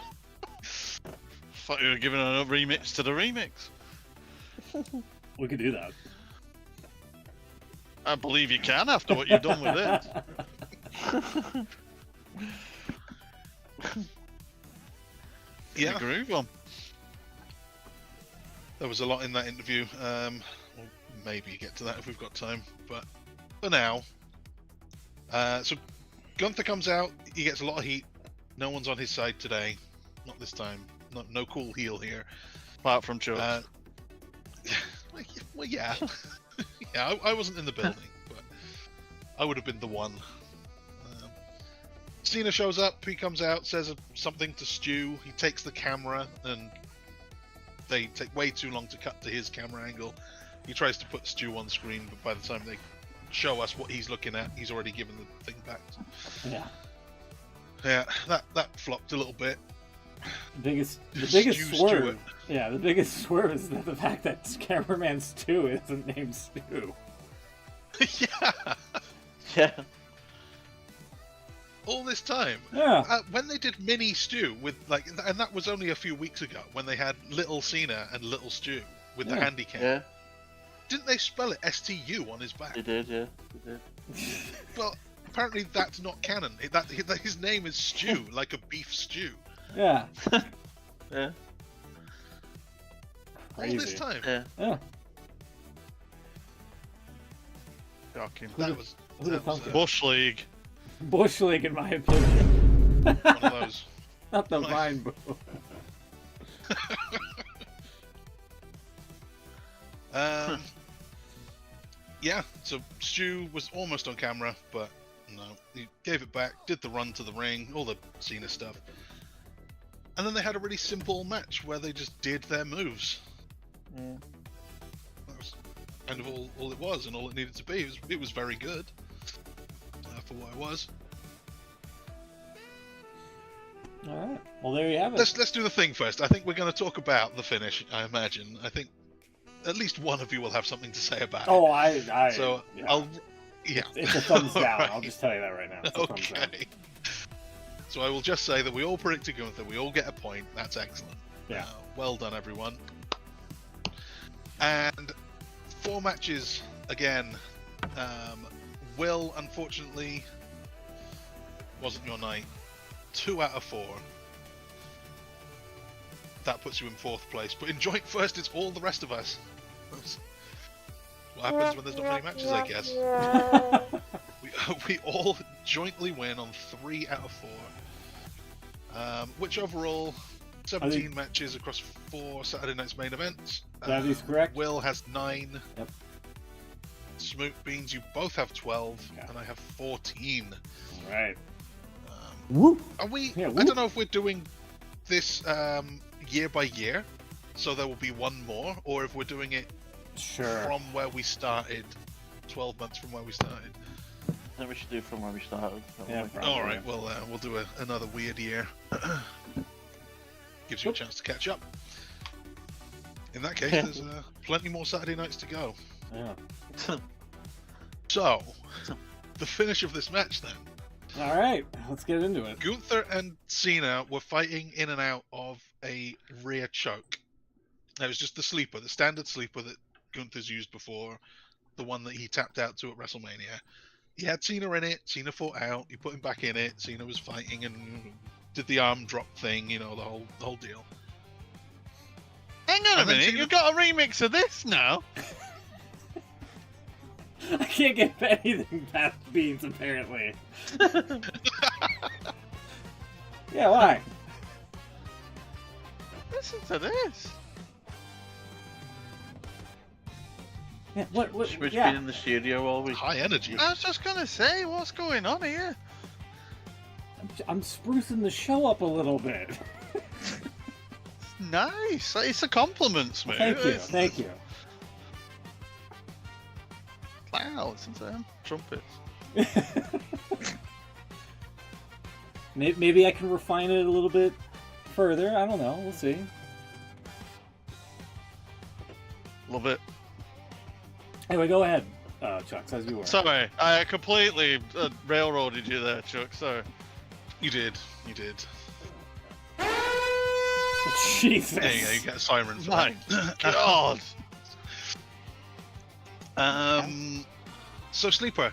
Thought you were giving a remix to the remix. We could do that. I believe you can after what you've done with it. Yeah, The groove on. there was a lot in that interview. We'll maybe get to that if we've got time, but for now. So Gunther comes out. He gets a lot of heat. No one's on his side today. Not this time. No cool heel here. Apart from Chuck. Well, yeah. Yeah, I wasn't in the building, but I would have been the one. Cena shows up, he comes out, says something to Stu, he takes the camera, and they take way too long to cut to his camera angle. He tries to put Stu on screen, but by the time they show us what he's looking at, he's already given the thing back. Yeah. Yeah, that flopped a little bit. The biggest Stu swerve. Stewart. Yeah, the biggest swerve is the fact that cameraman Stu isn't named Stu. Yeah, Yeah. all this time. Yeah. When they did Mini Stu with and that was only a few weeks ago when they had Little Cena and Little Stu with the Yeah. handicap. Yeah. Didn't they spell it STU on his back? They did. Yeah. They did. Well, apparently that's not canon. His name is Stew, like a beef stew. Yeah. Yeah. All this Crazy. time. Yeah. Yeah. Shocking. That was Who'd have thunk it? Bush League. Bush League, in my opinion. one of those. Not the Nice. Vine Boo. Yeah, so Stu was almost on camera, but no. He gave it back, did the run to the ring, all the Cena stuff. And then they had a really simple match where they just did their moves. Mm. That was kind of all it was and all it needed to be. It was very good for what it was. All right. Well, there you have it. Let's do the thing first. I think we're going to talk about the finish. I imagine. I think at least one of you will have something to say about Oh, it. So yeah. yeah. It's a thumbs down. Alright. I'll just tell you that right now. It's a thumbs down. Okay. So I will just say that we all predicted Gunther. We all get a point. That's excellent. Yeah. Well done, everyone. And 4 matches again, Will, unfortunately, wasn't your night. 2 out of 4. That puts you in 4th place. But in joint first, it's all the rest of us. That's what happens when there's not many matches, I guess. we all jointly win on 3 out of 4. Which overall, 17 matches across 4 Saturday night's main events. That is correct. Will has 9. Yep. Smoke Beans, you both have 12, and I have 14. All right. Whoop. Are we? Yeah, I don't know if we're doing this year by year, so there will be one more, or if we're doing it from where we started, 12 months from where we started. I think we should do from where we started. Yeah, all right. Well, we'll do another weird year. Gives you a chance to catch up. In that case, there's plenty more Saturday nights to go. Yeah. So, the finish of this match then. All right, let's get into it. Gunther and Cena were fighting in and out of a rear choke. It was just the sleeper, the standard sleeper that Gunther's used before, the one that he tapped out to at WrestleMania. He had Cena in it, Cena fought out, he put him back in it, Cena was fighting and did the arm drop thing, you know, the whole deal. Hang on a minute, you've got a remix of this now? I can't get anything past Beans, apparently. Yeah, why? Listen to this. Yeah, what Switch yeah. being in the studio always. High energy. I was just gonna say, what's going on here? I'm sprucing the show up a little bit. Nice. It's a compliment, Smooth. Thank you. Clouds and trumpets. Maybe I can refine it a little bit further. I don't know. We'll see. Love it. Anyway, go ahead, Chuck, as you were. Sorry, I completely railroaded you there, Chuck. Sorry. You did. Jesus. There you go, you get sirens. My God. So Sleeper,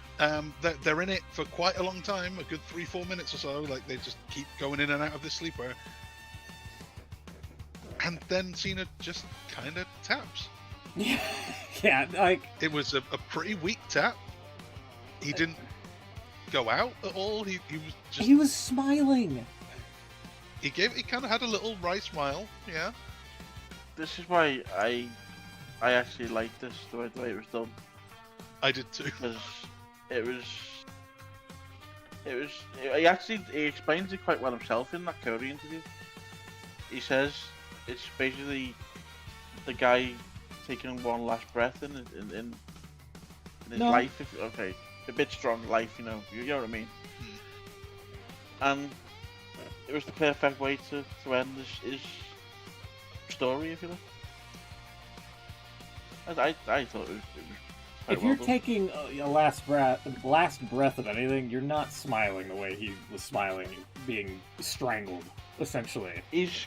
they're in it for quite a long time, a good 3-4 minutes or so. Like they just keep going in and out of this Sleeper, and then Cena just kind of taps. Yeah, like it was a pretty weak tap. He didn't go out at all. He was just. He was smiling. He kind of had a little wry smile. Yeah. This is why I actually liked this the way it was done. I did too. Because he explains it quite well himself in that Cody interview. He says it's basically the guy taking one last breath in his life. Okay, a bit strong life, you know what I mean. And it was the perfect way to end his story, if you like. I thought it was if you're taking a last breath of anything, you're not smiling the way he was smiling, being strangled, essentially. He's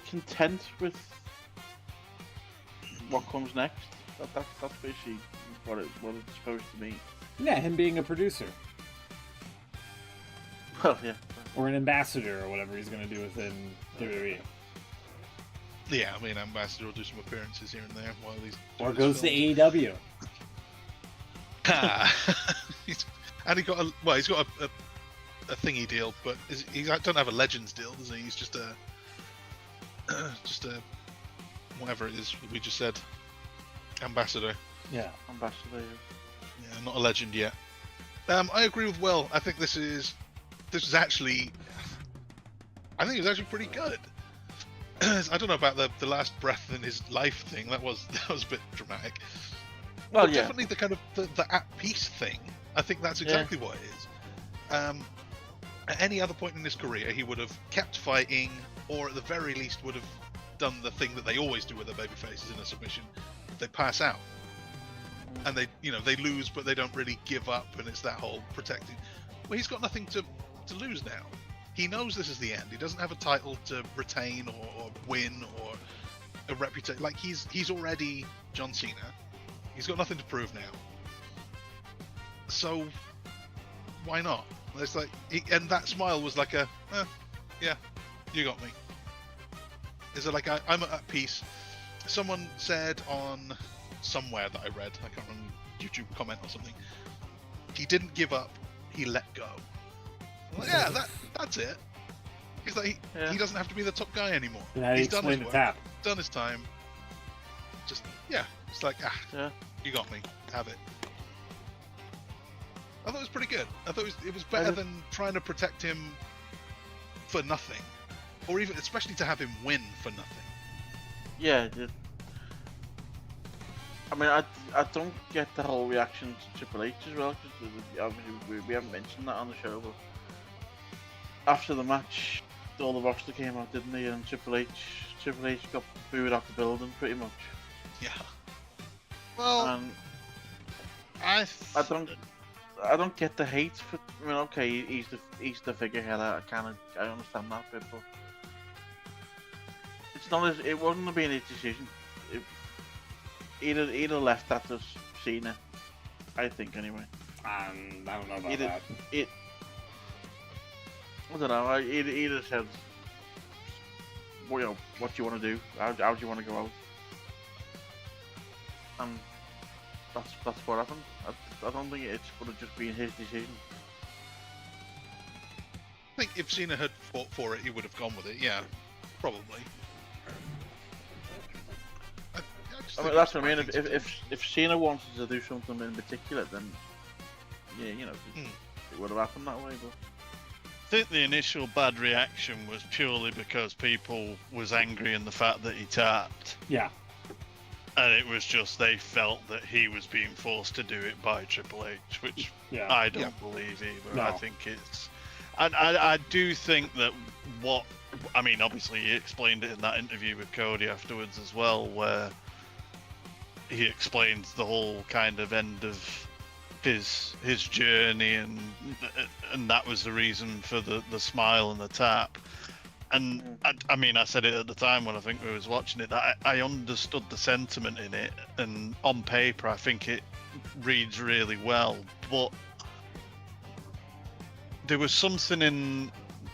content with what comes next. That's basically what it's supposed to mean. Yeah, him being a producer. Well, yeah. Or an ambassador, or whatever he's going to do within WWE. Yeah, I mean, ambassador will do some appearances here and there while he's. Or goes to AEW. And he's got a thingy deal, but he don't have a Legends deal, does he? He's just a whatever it is we just said, ambassador. Yeah, ambassador. Yeah, not a legend yet. I agree with Will. I think this is actually. I think it was actually pretty good. I don't know about the last breath in his life thing. That was a bit dramatic. Well, but yeah. Definitely the kind of the at peace thing. I think that's exactly what it is. At any other point in his career, he would have kept fighting, or at the very least would have done the thing that they always do with their baby faces in a submission. They pass out, and they lose, but they don't really give up, and it's that whole protecting. Well, he's got nothing to lose now. He knows this is the end. He doesn't have a title to retain or win or a reputation. Like he's already John Cena. He's got nothing to prove now. So why not? It's like, and that smile was like yeah, you got me. Is it like I'm at peace? Someone said on somewhere that I read, I can't remember, YouTube comment or something. He didn't give up. He let go. Well, yeah, that's it. He's like he doesn't have to be the top guy anymore. He's done his work, tap. done his time. Just it's like you got me. Have it. I thought it was pretty good. I thought it was better than trying to protect him for nothing, or even especially to have him win for nothing. Yeah. I mean, I don't get the whole reaction to Triple H as well, because obviously we haven't mentioned that on the show, but after the match, all the roster came out, didn't they? And Triple H got booed out the building, pretty much. Yeah. Well, And I don't get the hate for. I mean, okay, he's the figurehead. I understand that bit, but it's not. It wouldn't have been his decision. He'd have left that to Cena, I think, anyway. I don't know about that. I don't know. He'd have said, well, what do you want to do? How do you want to go out? And that's what happened. I don't think it would have just been his decision. I think if Cena had fought for it, he would have gone with it. Yeah, probably. I mean, that's what I mean. If Cena wanted to do something in particular, then it would have happened that way. But I think the initial bad reaction was purely because people was angry in the fact that he tapped. Yeah. And it was just they felt that he was being forced to do it by Triple H, which I don't believe either. No. I think it's... And I do think that I mean, obviously he explained it in that interview with Cody afterwards as well, where he explains the whole kind of end of his journey, and that was the reason for the smile and the tap. And I mean, I said it at the time when I think we was watching it, that I understood the sentiment in it, and on paper I think it reads really well, but there was something in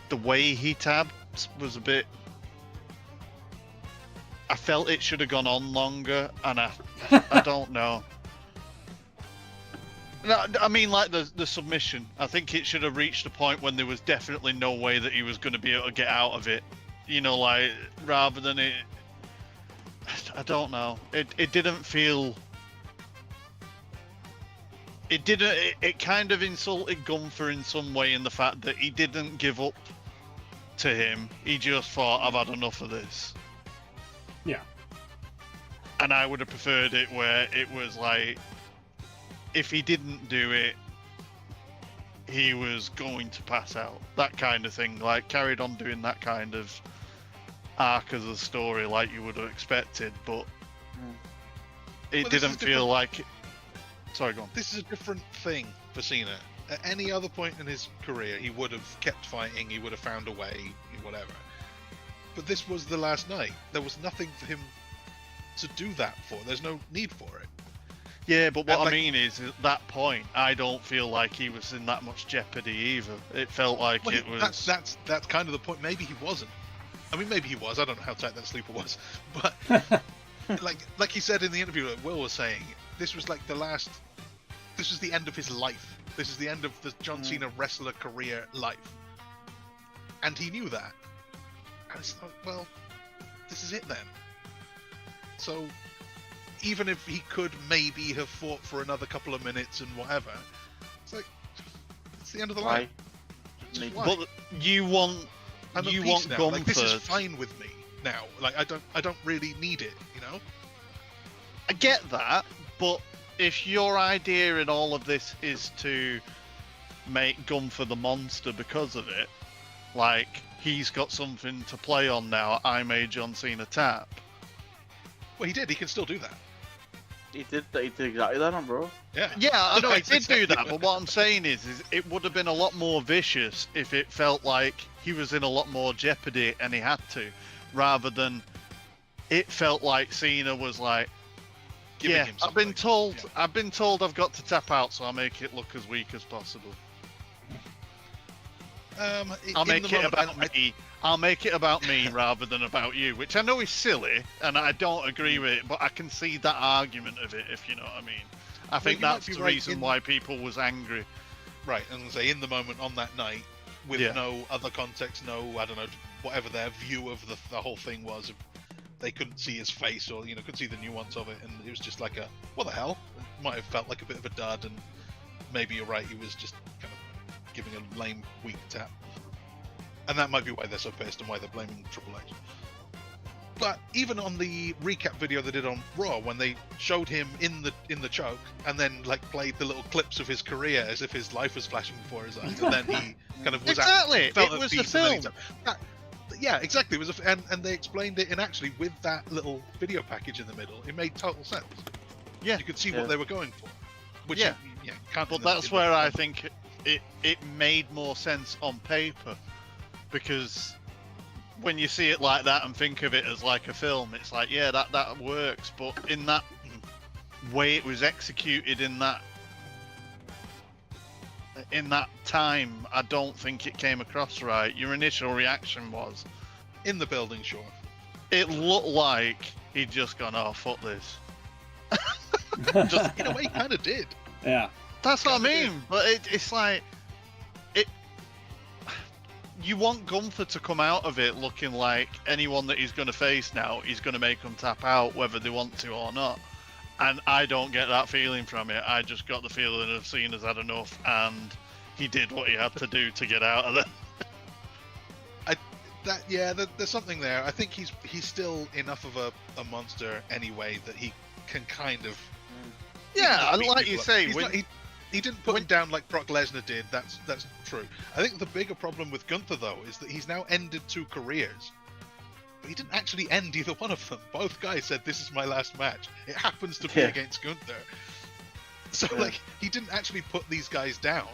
the way he tabbed was a bit... I felt it should have gone on longer, and I don't know. No, I mean, like the submission. I think it should have reached a point when there was definitely no way that he was going to be able to get out of it. You know, like, rather than it... I don't know. It didn't feel... It kind of insulted Gunther in some way, in the fact that he didn't give up to him. He just thought, I've had enough of this. Yeah. And I would have preferred it where it was like, if he didn't do it, he was going to pass out. That kind of thing. Like, carried on doing that kind of arc of the story like you would have expected, but it didn't feel like... Sorry, go on. This is a different thing for Cena. At any other point in his career, he would have kept fighting, he would have found a way, whatever. But this was the last night. There was nothing for him to do that for. There's no need for it. Yeah, but what I mean is, at that point, I don't feel like he was in that much jeopardy either. It felt like it was... That's kind of the point. Maybe he wasn't. I mean, maybe he was. I don't know how tight that sleeper was. But, like he said in the interview that Will was saying, this was like the last... This was the end of his life. This is the end of the John Cena wrestler career life. And he knew that. And it's like, well, this is it then. So... even if he could maybe have fought for another couple of minutes and whatever, it's like, it's the end of the line. But you want Gunther. Like, this is fine with me now. Like, I don't really need it, you know? I get that, but if your idea in all of this is to make Gunther the monster because of it, like, he's got something to play on now, I made John Cena tap. Well, he did. He can still do that. He did exactly that on Raw. Yeah, I know he did do that, but what I'm saying is it would have been a lot more vicious if it felt like he was in a lot more jeopardy and he had to, rather than it felt like Cena was like, Yeah, him I've been something. told. Yeah. I've been told I've got to tap out, so I'll make it look as weak as possible. I'll make it about me. I'll make it about me rather than about you, which I know is silly, and I don't agree with it. But I can see that argument of it, if you know what I mean. I think that's the reason why people was angry. Right, and I say in the moment on that night, with no other context, I don't know, whatever their view of the whole thing was, they couldn't see his face or couldn't see the nuance of it, and it was just like a what the hell? It might have felt like a bit of a dud, and maybe you're right, he was just kind of giving a lame, weak tap, and that might be why they're so pissed and why they're blaming Triple H. But even on the recap video they did on Raw, when they showed him in the choke and then like played the little clips of his career as if his life was flashing before his eyes, and then he kind of was it was a film. Yeah, exactly. It was and they explained it, and actually with that little video package in the middle, it made total sense. Yeah, you could see what they were going for. Which can't. But that's where I think it made more sense on paper, because when you see it like that and think of it as like a film, it's like, yeah, that works. But in that way it was executed in that time, I don't think it came across right. Your initial reaction was, in the building, sure. It looked like he'd just gone, oh, fuck this. Just in a way, he kind of did. Yeah. That's what I mean. But it's like, you want Gunther to come out of it looking like anyone that he's going to face now, he's going to make them tap out whether they want to or not. And I don't get that feeling from it. I just got the feeling of Cena's had enough, and he did what he had to do to get out of there. There's something there. I think he's still enough of a monster anyway that he can kind of. Yeah, like you say, he didn't put him down like Brock Lesnar did. That's true. I think the bigger problem with Gunther though is that he's now ended 2 careers. But he didn't actually end either one of them. Both guys said, this is my last match. It happens to be against Gunther. So, he didn't actually put these guys down.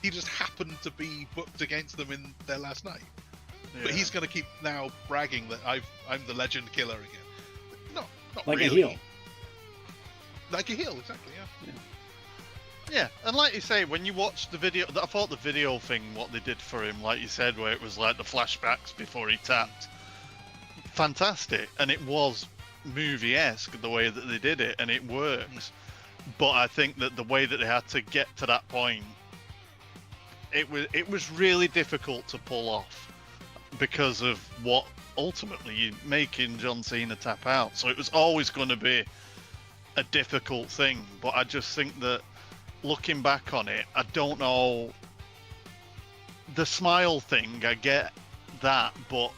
He just happened to be booked against them in their last night. Yeah. But he's going to keep now bragging that I'm the legend killer again. Not like really. A heel. Like a heel, exactly, yeah. Yeah, and like you say, when you watch the video, I thought the video thing, what they did for him, like you said, where it was like the flashbacks before he tapped, fantastic, and it was movie-esque the way that they did it, and it works. But I think that the way that they had to get to that point, it was really difficult to pull off because of what ultimately you're making John Cena tap out. So it was always going to be a difficult thing. But I just think that looking back on it, I don't know. The smile thing, I get that, but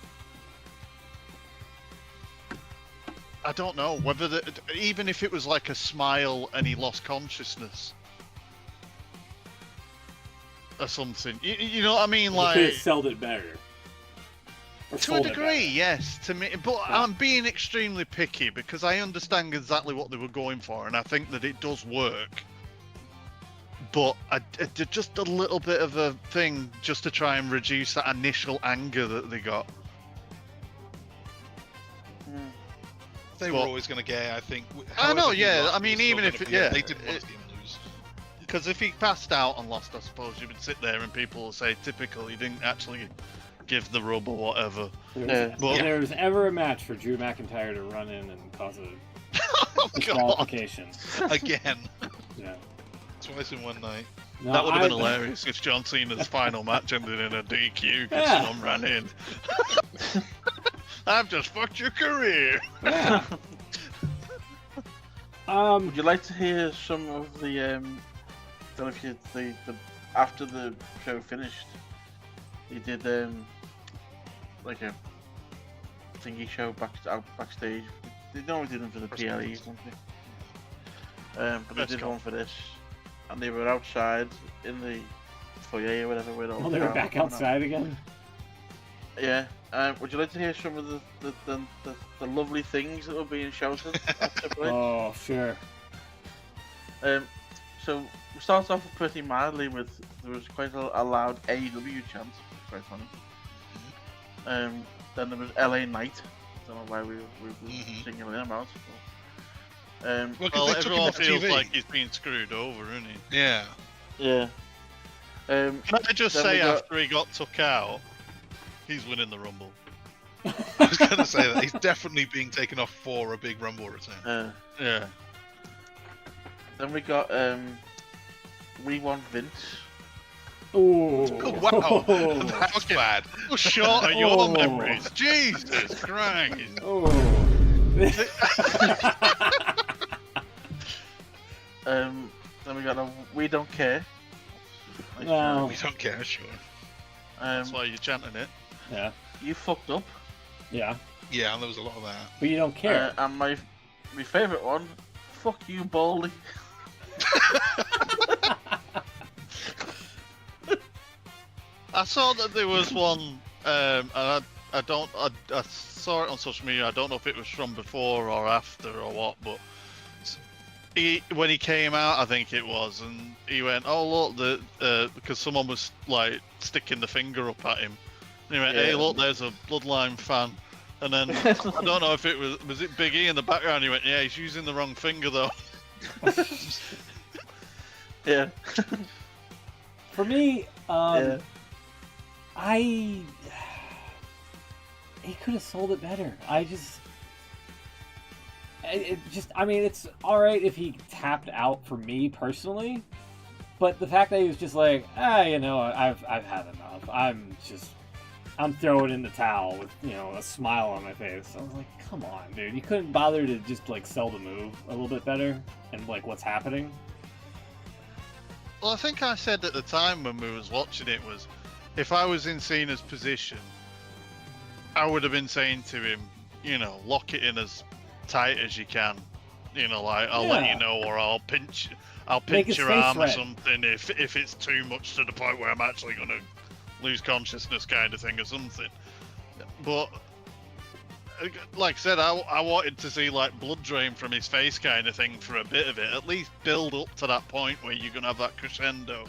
I don't know whether even if it was like a smile and he lost consciousness or something, you know what I mean? Like, you could have sold it better. To a degree, yes, to me. But I'm being extremely picky because I understand exactly what they were going for, and I think that it does work. But I did just a little bit of a thing just to try and reduce that initial anger that they got. They were always going to get, I think. I know, yeah. I mean, even if they didn't want to see him lose. Because if he passed out and lost, I suppose you would sit there and people will say, typical, he didn't actually give the rub or whatever. If there was ever a match for Drew McIntyre to run in and cause a disqualification. Again. Yeah. Twice in one night. No, that would have been hilarious if John Cena's final match ended in a DQ because someone ran in. I've just fucked your career. Yeah. Would you like to hear some of the don't know if you the after the show finished, he did like a thingy show backstage. They normally do them for the PLEs, don't they? But they did one for this, and they were outside in the foyer or whatever. Oh, they were back outside again. Yeah. Would you like to hear some of the lovely things that were being shouted at Triple H? Oh, sure. So we started off pretty mildly with there was quite a loud AEW chant, quite funny. Then there was LA Knight. Don't know why we were singing them out. Well, 'cause Well, they took him everyone off feels TV. like he's being screwed over, isn't he? Yeah. Yeah. Can I just Then say, we got- after he got took out, he's winning the Rumble. I was going to say that he's definitely being taken off for a big Rumble return. Yeah. Then we got We Want Vince. Oh, Oh, wow. That's Okay. bad. How short are your Oh. memories? Jesus Christ! Oh. Then we got a We Don't Care. No. We don't care, sure. That's why you're chanting it. Yeah. You Fucked Up. Yeah. Yeah, and there was a lot of that. But you don't care. And my favourite one, Fuck You Baldy. I saw that there was one, and I saw it on social media. I don't know if it was from before or after or what, but when he came out, I think it was, and he went, "Oh look, because someone was like sticking the finger up at him." And he went, "Hey, look, there's a Bloodline fan." And then I don't know if it was it Big E in the background. He went, "Yeah, he's using the wrong finger though." Yeah. For me, Yeah. he could have sold it better. I mean, it's all right if he tapped out for me personally, but the fact that he was just like, you know, I've had enough. I'm throwing in the towel with, you know, a smile on my face. I was like, come on, dude. You couldn't bother to just like sell the move a little bit better and like what's happening. Well, I think I said at the time when we was watching it was, if I was in Cena's position, I would have been saying to him, you know, lock it in as tight as you can. You know, like I'll let you know, or I'll pinch his your face arm or red. something if it's too much to the point where I'm actually gonna lose consciousness, kind of thing, or something. But like I said, I wanted to see like blood drain from his face, kind of thing, for a bit of it. At least build up to that point where you're gonna have that crescendo,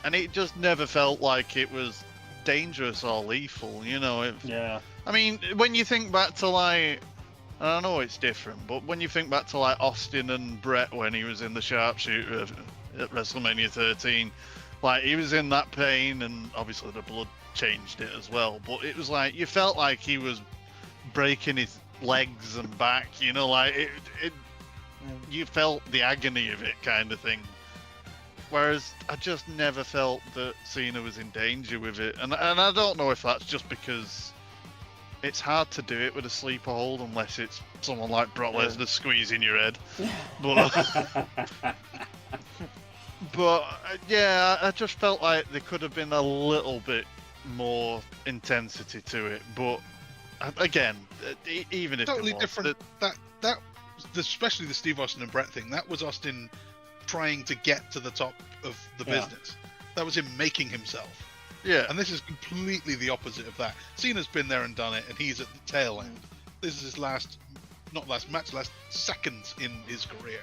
and it just never felt like it was dangerous or lethal. You know? Yeah. I mean, when you think back to like, I know it's different, but when you think back to like Austin and Brett when he was in the sharpshooter at WrestleMania 13, like he was in that pain, and obviously the blood changed it as well. But it was like you felt like he was breaking his legs and back, you know, like you felt the agony of it, kind of thing. Whereas I just never felt that Cena was in danger with it, and I don't know if that's just because it's hard to do it with a sleeper hold unless it's someone like Brock Lesnar squeezing your head. But yeah, I just felt like there could have been a little bit more intensity to it. But again, even if Totally it was, different. That especially the Steve Austin and Brett thing. That was Austin trying to get to the top of the business. That was him making himself. Yeah. And this is completely the opposite of that. Cena's been there and done it, and he's at the tail end. This is his last seconds in his career,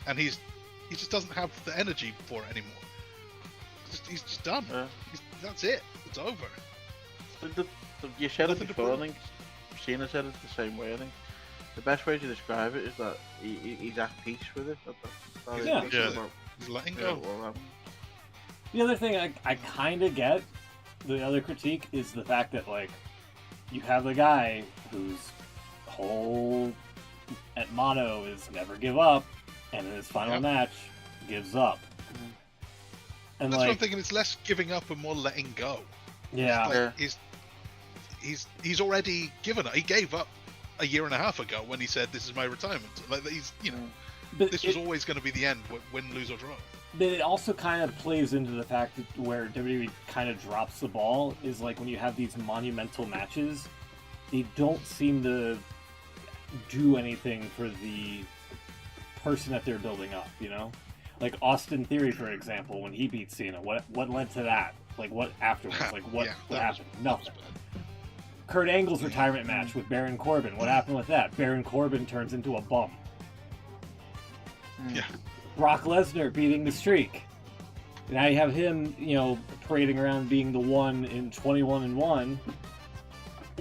and he just doesn't have the energy for it anymore. He's just done. That's it. It's over. You said it Nothing to before. I prove. think Cena said it the same way. I think the best way to describe it is that he's at peace with it. He's letting go. The other thing I kind of get, the other critique, is the fact that, like, you have the guy whose whole motto is never give up, and in his final match, gives up. And That's like, what I'm thinking. It's less giving up and more letting go. Yeah. He's already given up. He gave up a year and a half ago when he said, "This is my retirement." Like he's, But this was always going to be the end, win, lose or draw. But it also kind of plays into the fact that where WWE kind of drops the ball is like when you have these monumental matches, they don't seem to do anything for the person that they're building up, you know? Like Austin Theory, for example, when he beat Cena, what led to that? Like what afterwards? Like what happened? Nothing. Kurt Angle's retirement match with Baron Corbin, what happened with that? Baron Corbin turns into a bum. Yeah. Brock Lesnar beating the streak. Now you have him, parading around being the one in 21-1,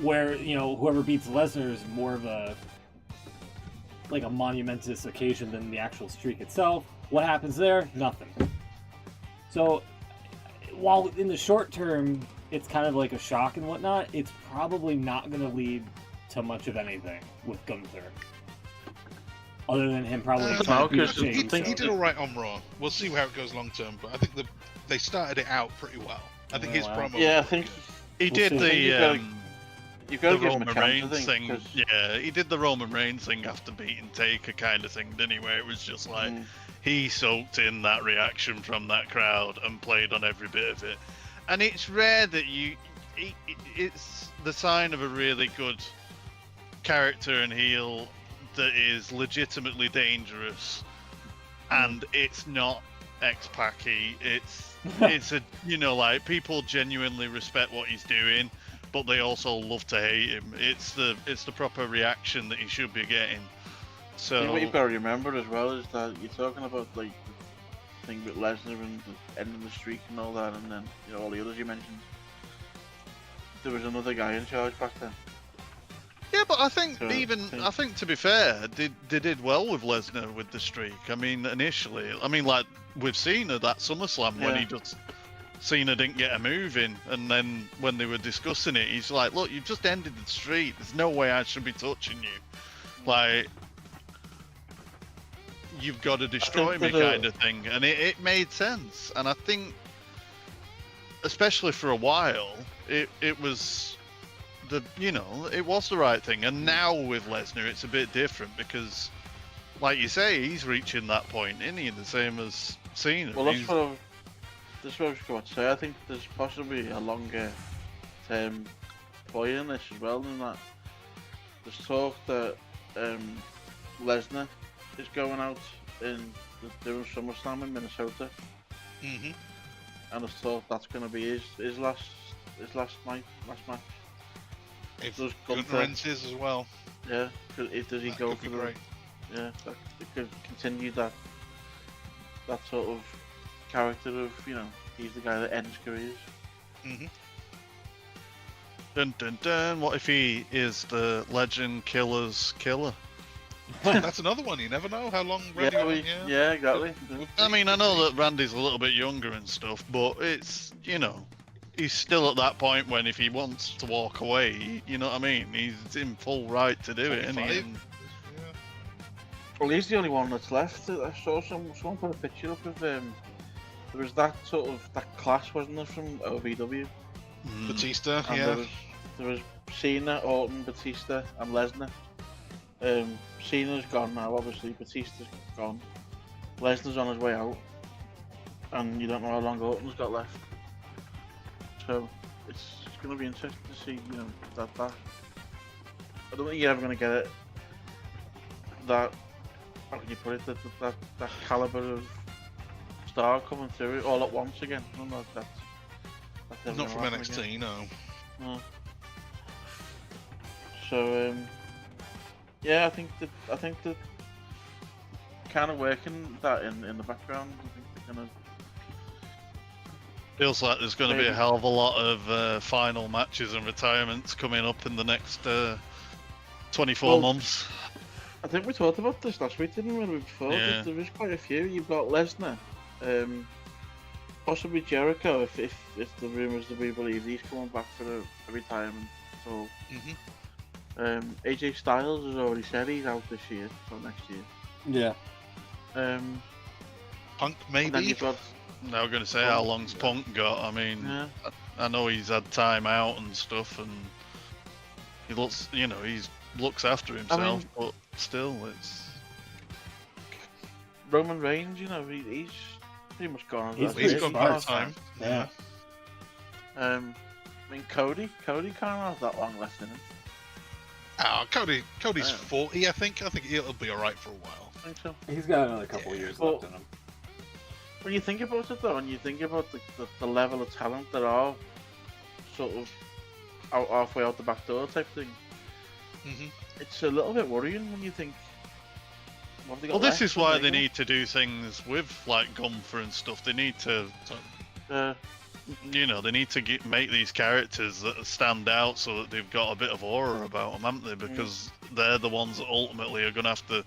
where, whoever beats Lesnar is more of a like a monumentous occasion than the actual streak itself. What happens there? Nothing. So, while in the short term, it's kind of like a shock and whatnot, it's probably not going to lead to much of anything with Gunther. Other than him probably trying to beat he Shane. did all right on Raw. We'll see how it goes long term, but I think they started it out pretty well. I think his promo. Yeah, I was think he did you've got to the give him a Roman chance, Reigns thing. 'cause- Yeah, he did the Roman Reigns thing after beating Taker kind of thing, didn't he? Where it was just like he soaked in that reaction from that crowd and played on every bit of it. And it's rare that it's the sign of a really good character and heel that is legitimately dangerous, and it's not X-Packy. It's a like people genuinely respect what he's doing, but they also love to hate him. It's the proper reaction that he should be getting. So what you've got to remember as well is that you're talking about like the thing with Lesnar and the ending the streak and all that, and then all the others you mentioned. There was another guy in charge back then. yeah, but I think So, I think to be fair, they did well with Lesnar with the streak. I mean, initially, like with Cena that SummerSlam when he just Cena didn't get a move in, and then when they were discussing it, he's like, "Look, you've just ended the streak. There's no way I should be touching you. Like, you've got to destroy me," kind of thing. And it made sense. And I think, especially for a while, it was it was the right thing. And now with Lesnar, it's a bit different because, like you say, he's reaching that point, isn't he? The same as Cena. Well, that's what I was going to say. I think there's possibly a longer term play in this as well than that. There's talk that Lesnar is going out in doing SummerSlam in Minnesota. Mm-hmm. And there's talk that's going to be his last match. If Does Gunther ends his as well. Yeah, does he That go could for be the? great. Yeah, it could continue that sort of character of he's the guy that ends careers. Mm-hmm. Dun dun dun. What if he is the legend killer's killer? That's another one. You never know how long Randy. Yeah, exactly. I mean, I know that Randy's a little bit younger and stuff, but it's he's still at that point when if he wants to walk away, you know what I mean? He's in full right to do it, isn't he? 25. Well, he's the only one that's left. I saw someone put a picture up of there was that class, wasn't there, from OVW? Batista, And yeah. there was Cena, Orton, Batista, and Lesnar. Cena's gone now, obviously. Batista's gone. Lesnar's on his way out, and you don't know how long Orton's got left. So it's going to be interesting to see, that. I don't think you're ever going to get it. That, how can you put it? That caliber of star coming through all at once again. I don't know if that's ever Not gonna from happen NXT, again. no. No. So yeah, I think that kind of working that in the background. I think they're gonna. Feels like there's going to be a hell of a lot of final matches and retirements coming up in the next 24 months. I think we talked about this last week, didn't we? Before Yeah. there is quite a few. You've got Lesnar, possibly Jericho if the rumours that we believe he's coming back for a retirement. So AJ Styles has already said he's out this year or next year. Yeah. Punk And then maybe. you've got Now I'm going to say how long's Punk got. I mean, yeah. I know he's had time out and stuff, and he looks, he looks after himself, but still, it's. Roman Reigns, he's pretty much gone. He's gone smart. part time. Yeah. I mean, Cody can't have that long left in him. Cody's 40, I think. I think he'll be alright for a while. I think so. He's got another couple of years left in him. When you think about it though, and you think about the level of talent that are sort of halfway out the back door type thing, it's a little bit worrying when you think. What have they got Well, this left? is why What they have need to do things with like Gunther and stuff. They need to. you know, they need to make these characters that stand out so that they've got a bit of aura about them, haven't they? Because they're the ones that ultimately are going to have to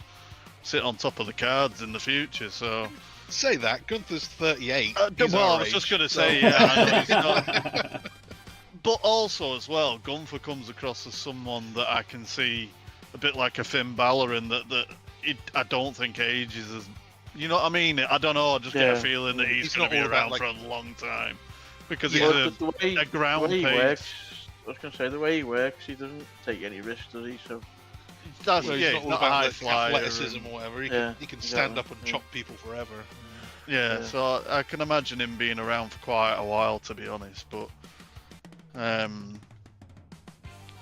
sit on top of the cards in the future. So say that Gunther's 38. Well, I was just going to say, yeah, I know he's not. But also as well, Gunther comes across as someone that I can see a bit like a Finn Balor in that I don't think ages as. You know what I mean? I don't know. I just get a feeling that he's going to be around for a long time because he's a ground pace. Works, I was going to say the way he works, he doesn't take any risks, does he? So he's not a high flyer, athleticism or whatever. He can stand up and chop people forever. Yeah, so I can imagine him being around for quite a while, to be honest. But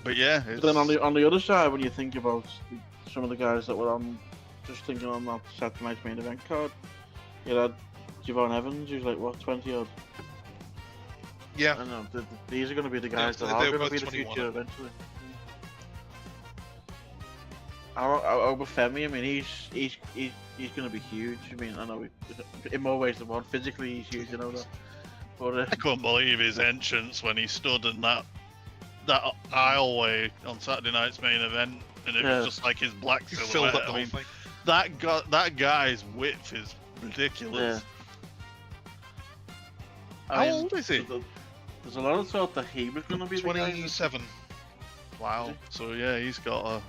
yeah. But then on the other side, when you think about some of the guys that were on. Just thinking on that Saturday night's main event card, you had Javon Evans, who's like what 20 odd. Yeah. I know. These are going to be the guys that are going to be the future eventually. Obafemi, I mean, he's going to be huge. I mean, I know in more ways than one. Physically, he's huge, you know that. But I couldn't believe his entrance when he stood in that aisleway on Saturday night's main event, and it was just like his black silhouette. Filled up the whole thing. That guy's width is ridiculous. Yeah. How old is he? There's a lot of thought that he was going to be 27. Wow. So yeah, he's got a.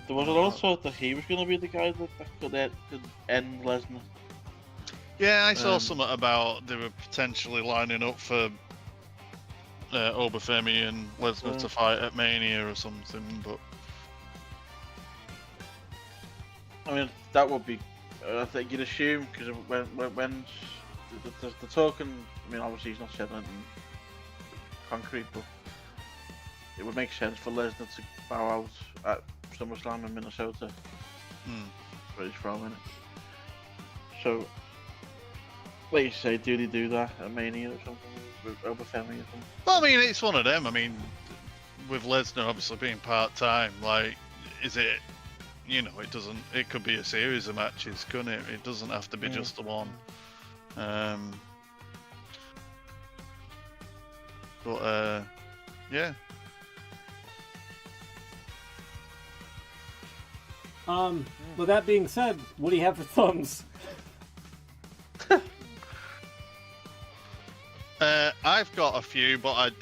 There was a lot of thought that he was going to be the guy that could end Lesnar. Yeah, I saw something about they were potentially lining up for Obafemi and Lesnar to fight at Mania or something, but. I mean, that would be. I think you'd assume because when the talking. I mean, obviously he's not said anything concrete, but it would make sense for Lesnar to bow out at SummerSlam in Minnesota. Where he's from, innit? So, like you say, do they do that at Mania or something with Obafemi or something? Well, I mean, it's one of them. I mean, with Lesnar obviously being part-time, like, is it? You know, it doesn't. It could be a series of matches, couldn't it? It doesn't have to be just the one. But yeah. With that being said, what do you have for thumbs? I've got a few, but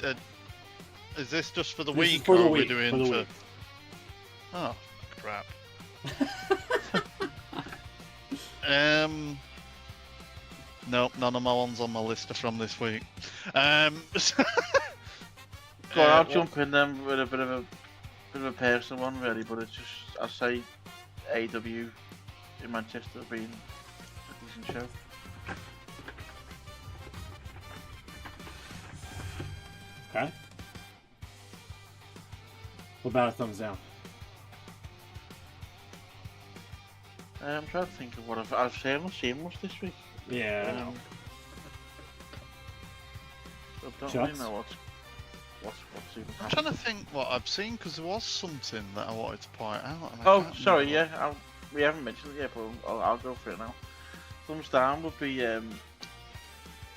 is this just for the This is week, for or the are we week, doing for the week. Oh, crap. Nope, none of my ones on my list are from this week. Go on, I'll jump in then with a bit of a personal one, really. But it's just I say AW in Manchester being a decent show. Okay. What about a thumbs down? I'm trying to think of what I've seen much this week. Yeah, I know. I don't Shots? really know what's even I'm trying to think what I've seen, because there was something that I wanted to point out. And I Oh, can't sorry, remember. yeah, we haven't mentioned it yet, but I'll go for it now. Thumbs down would be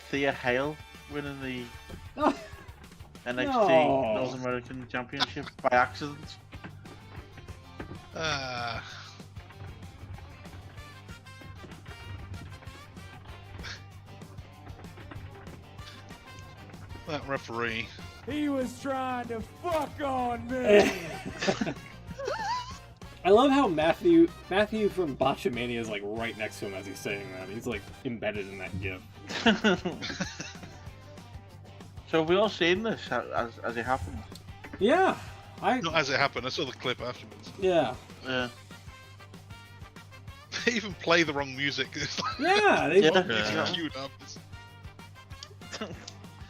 Thea Hale winning the NXT North American Championship by accident. That referee. He was trying to fuck on me. I love how Matthew from Botchamania is like right next to him as he's saying that. He's like embedded in that gif. So have we all seen this as it happened? Yeah, Not as it happened. I saw the clip afterwards. Yeah. Yeah. They even play the wrong music. Yeah, they Yeah. Queued up.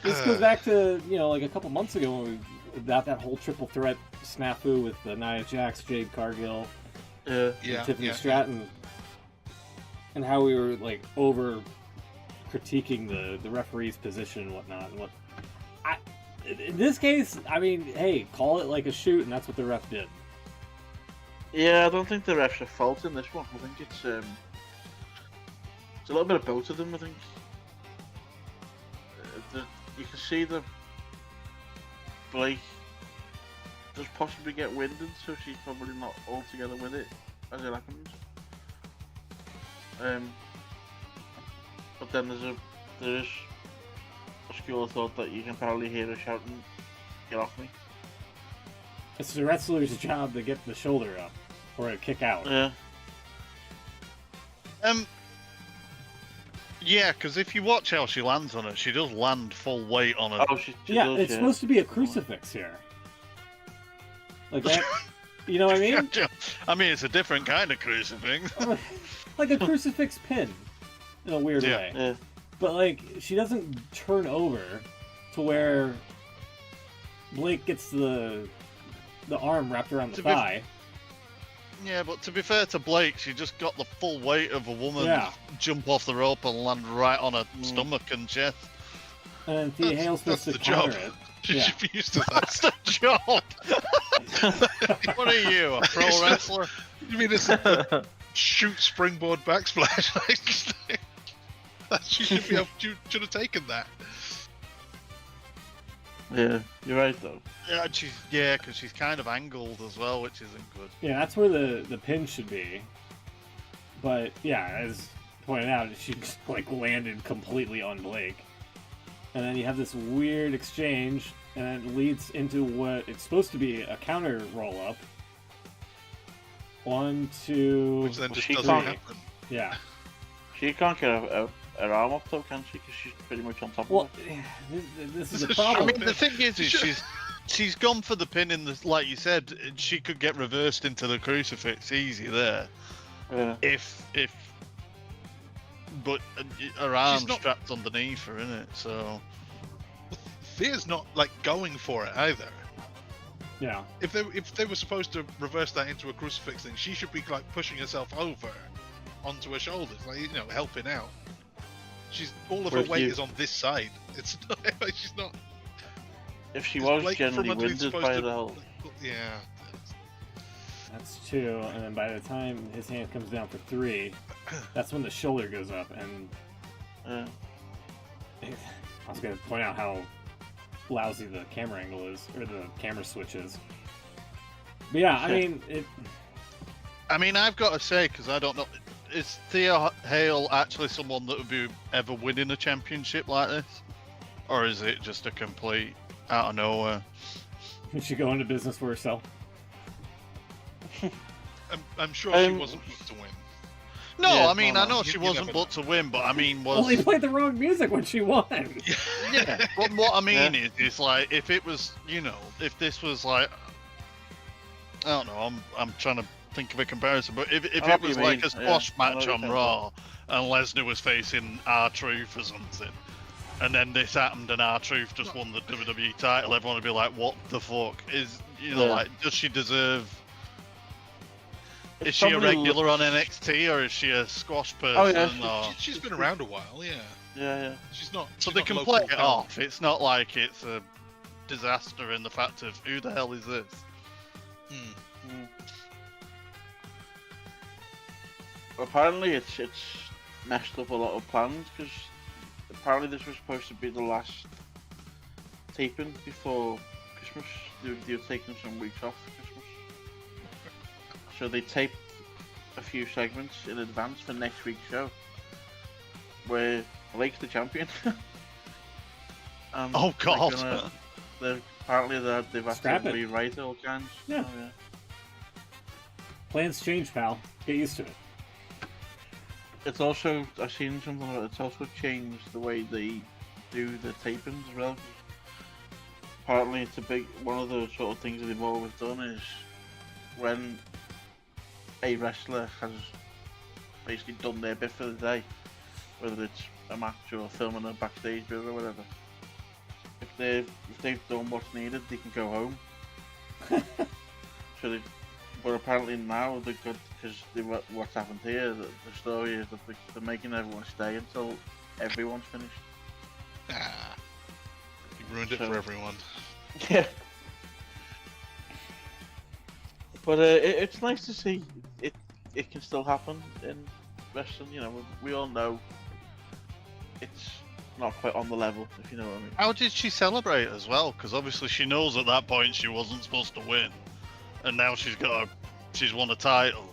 This goes back to, like a couple months ago when we got that whole triple threat snafu with Nia Jax, Jade Cargill, Yeah. and Tiffany Stratton, and how we were like over critiquing the referee's position and whatnot. And in this case, I mean, hey, call it like a shoot, and that's what the ref did. Yeah, I don't think the refs are fault in this one. I think it's a little bit of both of them, I think. you can see the Blake does possibly get winded, so she's probably not altogether with it as it happens. But then there is a school of thought that you can probably hear her shouting, "Get off me!" It's the wrestler's job to get the shoulder up or a kick out. Yeah. Yeah, because if you watch how she lands on it, she does land full weight on it. Oh, she Yeah, does, it's supposed to be a crucifix here. Like that, you know what I mean? I mean, it's a different kind of crucifix. Like a crucifix pin, in a weird way. Yeah. But like, she doesn't turn over to where Blake gets the arm wrapped around the thigh. Yeah, but to be fair to Blake, she just got the full weight of a woman jump off the rope and land right on her stomach and chest. And then Thea Hale's supposed to counter it. She should be used to that. That's the job! What are you, a pro wrestler? You mean it's a shoot springboard backsplash? She should be able to, should have taken that. Yeah, you're right though. Yeah, because she's kind of angled as well, which isn't good. Yeah, that's where the pin should be. But yeah, as pointed out, she just like landed completely on Blake. And then you have this weird exchange, and it leads into what it's supposed to be a counter roll up. 1, 2, Which then just she doesn't can't- happen. yeah. She can't get her arm up though, can she? Because she's pretty much on top Well, of it. this is a I problem. mean, the thing is she's gone for the pin in the, like you said, she could get reversed into the crucifix easy there. Yeah. But her arm's strapped underneath her, isn't it? So Thea's not like going for it either. Yeah. If they were supposed to reverse that into a crucifix thing, she should be like pushing herself over onto her shoulders, like, you know, helping out. All of her weight is on this side. It's not, she's not. If she is was Blake generally Fermently winded supposed by to- the whole. Yeah. That's 2, and then by the time his hand comes down for 3, that's when the shoulder goes up, and I was going to point out how lousy the camera angle is, or the camera switch is. But yeah, I mean, I've got to say, because I don't know, is Thea Hale actually someone that would be ever winning a championship like this? Or is it just a complete out of nowhere? She should go into business for herself. I'm sure she wasn't booked to win. No, Yeah, I mean, no, I know you she never wasn't know. booked to win, but I mean, Well, he was... played the wrong music when she won. Yeah, but what I mean is like, if it was, you know, if this was like, I don't know, I'm trying to think of a comparison, but if I know it what was you like mean, a squash yeah, I know match what on you're Raw, and Lesnar was facing R-Truth or something, and then this happened and R-Truth just won the WWE title, everyone would be like, what the fuck? Is, you know, Yeah. like, does she deserve... It's Is she a probably regular on NXT, or is she a squash person? Oh, yeah, or... She's been around a while, yeah. Yeah. She's not. So she's they not can local play it talent. off. It's not like it's a disaster in the fact of who the hell is this? Apparently, it's messed up a lot of plans because apparently this was supposed to be the last taping before Christmas. They were taking some weeks off for Christmas, so they taped a few segments in advance for next week's show, where Blake's the champion. And Oh, God. Apparently they've had Scrap to it. rewrite all kinds. Yeah. Oh, yeah. Plans change, pal. Get used to it. It's also, I've seen something about it, it's also changed the way they do the tapings as well. Apparently it's one of the sort of things that they've always done is when a wrestler has basically done their bit for the day, whether it's a match or filming a backstage bit or whatever, if they've done what's needed, they can go home. But apparently now they've got, because what's happened here, the story is that they're making everyone stay until everyone's finished. Ah, you ruined it So- for everyone. Yeah. But it's nice to see it can still happen in wrestling. You know, we all know it's not quite on the level, if you know what I mean. How did she celebrate as well? Because obviously she knows at that point she wasn't supposed to win, and now she's won a title.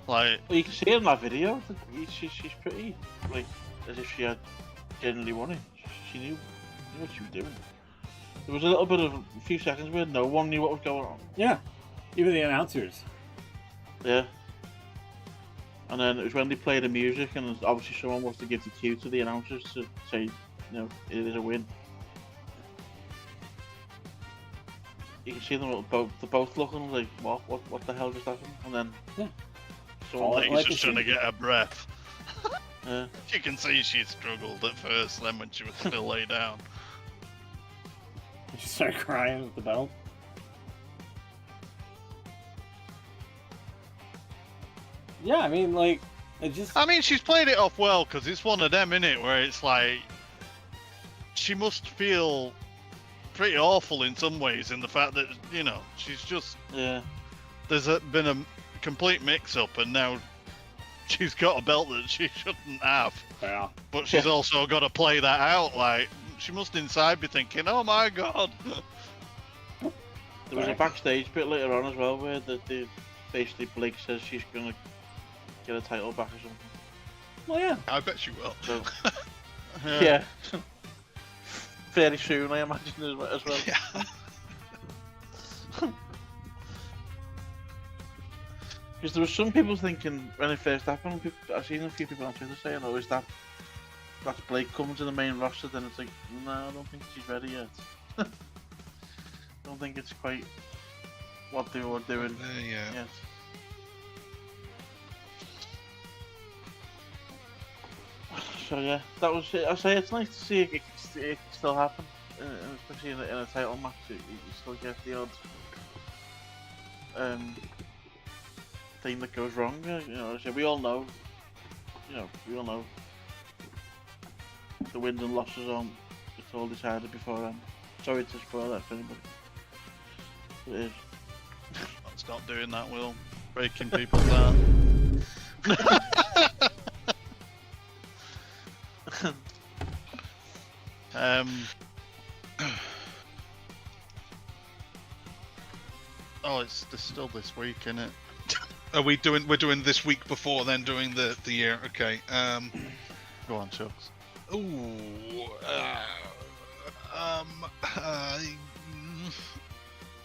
Like, well, you can see in that video that she's pretty, like, as if she had genuinely won it. She knew what she was doing. There was a few seconds where no one knew what was going on. Yeah, even the announcers. Yeah. And then it was when they played the music, and obviously someone wants to give the cue to the announcers to say, you know, it is a win. You can see them they're both looking like, what the hell just happened? And then, someone like just trying to get her breath. Yeah. You can see she struggled at first, then when she was still laid down. She started crying with the belt. Yeah, I mean, like, it just... I mean, she's played it off well, because it's one of them, innit, where it's like... She must feel pretty awful in some ways, in the fact that, you know, she's just... Yeah. There's been a complete mix-up, and now she's got a belt that she shouldn't have. Yeah. But she's also got to play that out, like... She must inside be thinking, oh my god! There was a backstage bit later on as well, where basically Blake says she's going to get a title back or something. Well, yeah. I bet she will. So, yeah. Fairly soon, I imagine, as well. Yeah. Because there were some people thinking, when it first happened, I've seen a few people on Twitter saying, oh, is that's Blake coming to the main roster? Then it's like, no, I don't think she's ready yet. I don't think it's quite what they were doing yet. So yeah, that was it. I say it's nice to see it can still happen, especially in a title match. You still get the odd thing that goes wrong. You know, we all know. You know, we all know the wins and losses aren't. It's all decided beforehand. Sorry to spoil that for anybody. It is. Stop doing that, Will. Breaking people down. Oh, it's still this week, isn't it? We're doing this week before then doing the year. Okay. Go on, Chucks. Ooh.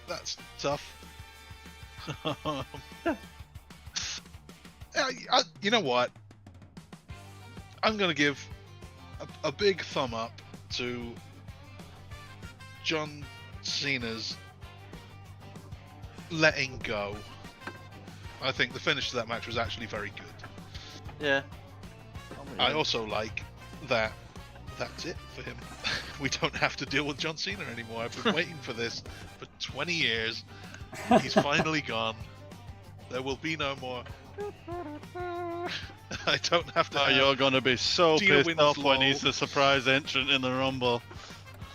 That's tough. You know what? I'm gonna give a big thumb up to John Cena's letting go. I think the finish to that match was actually very good. Yeah. I also like that that's it for him. We don't have to deal with John Cena anymore. I've been waiting for this for 20 years. He's finally gone. There will be no more. I don't have to. Oh, you're gonna be so pissed off when he's the surprise entrant in the Rumble.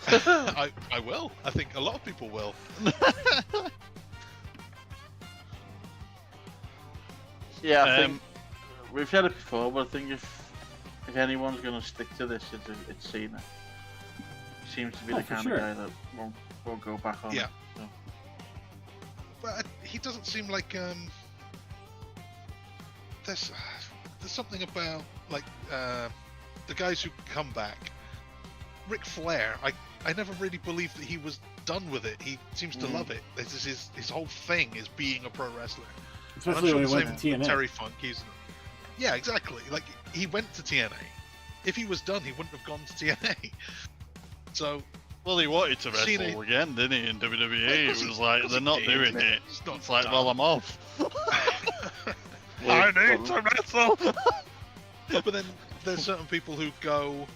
I will. I think a lot of people will. Yeah, I think we've said it before, but I think if anyone's going to stick to this, it's Cena. He seems to be the kind of guy that won't go back on it. So. But he doesn't seem like there's something about like the guys who come back. Ric Flair, I never really believed that he was done with it. He seems to love it. This is his whole thing is being a pro wrestler. Especially when he went to TNA. Terry Funk, yeah, exactly. Like he went to TNA. If he was done, he wouldn't have gone to TNA. So, well, he wanted to wrestle again, didn't he? In WWE, it was like they're not doing it. It's like, well, I'm off. I need to wrestle. But then there's certain people who go,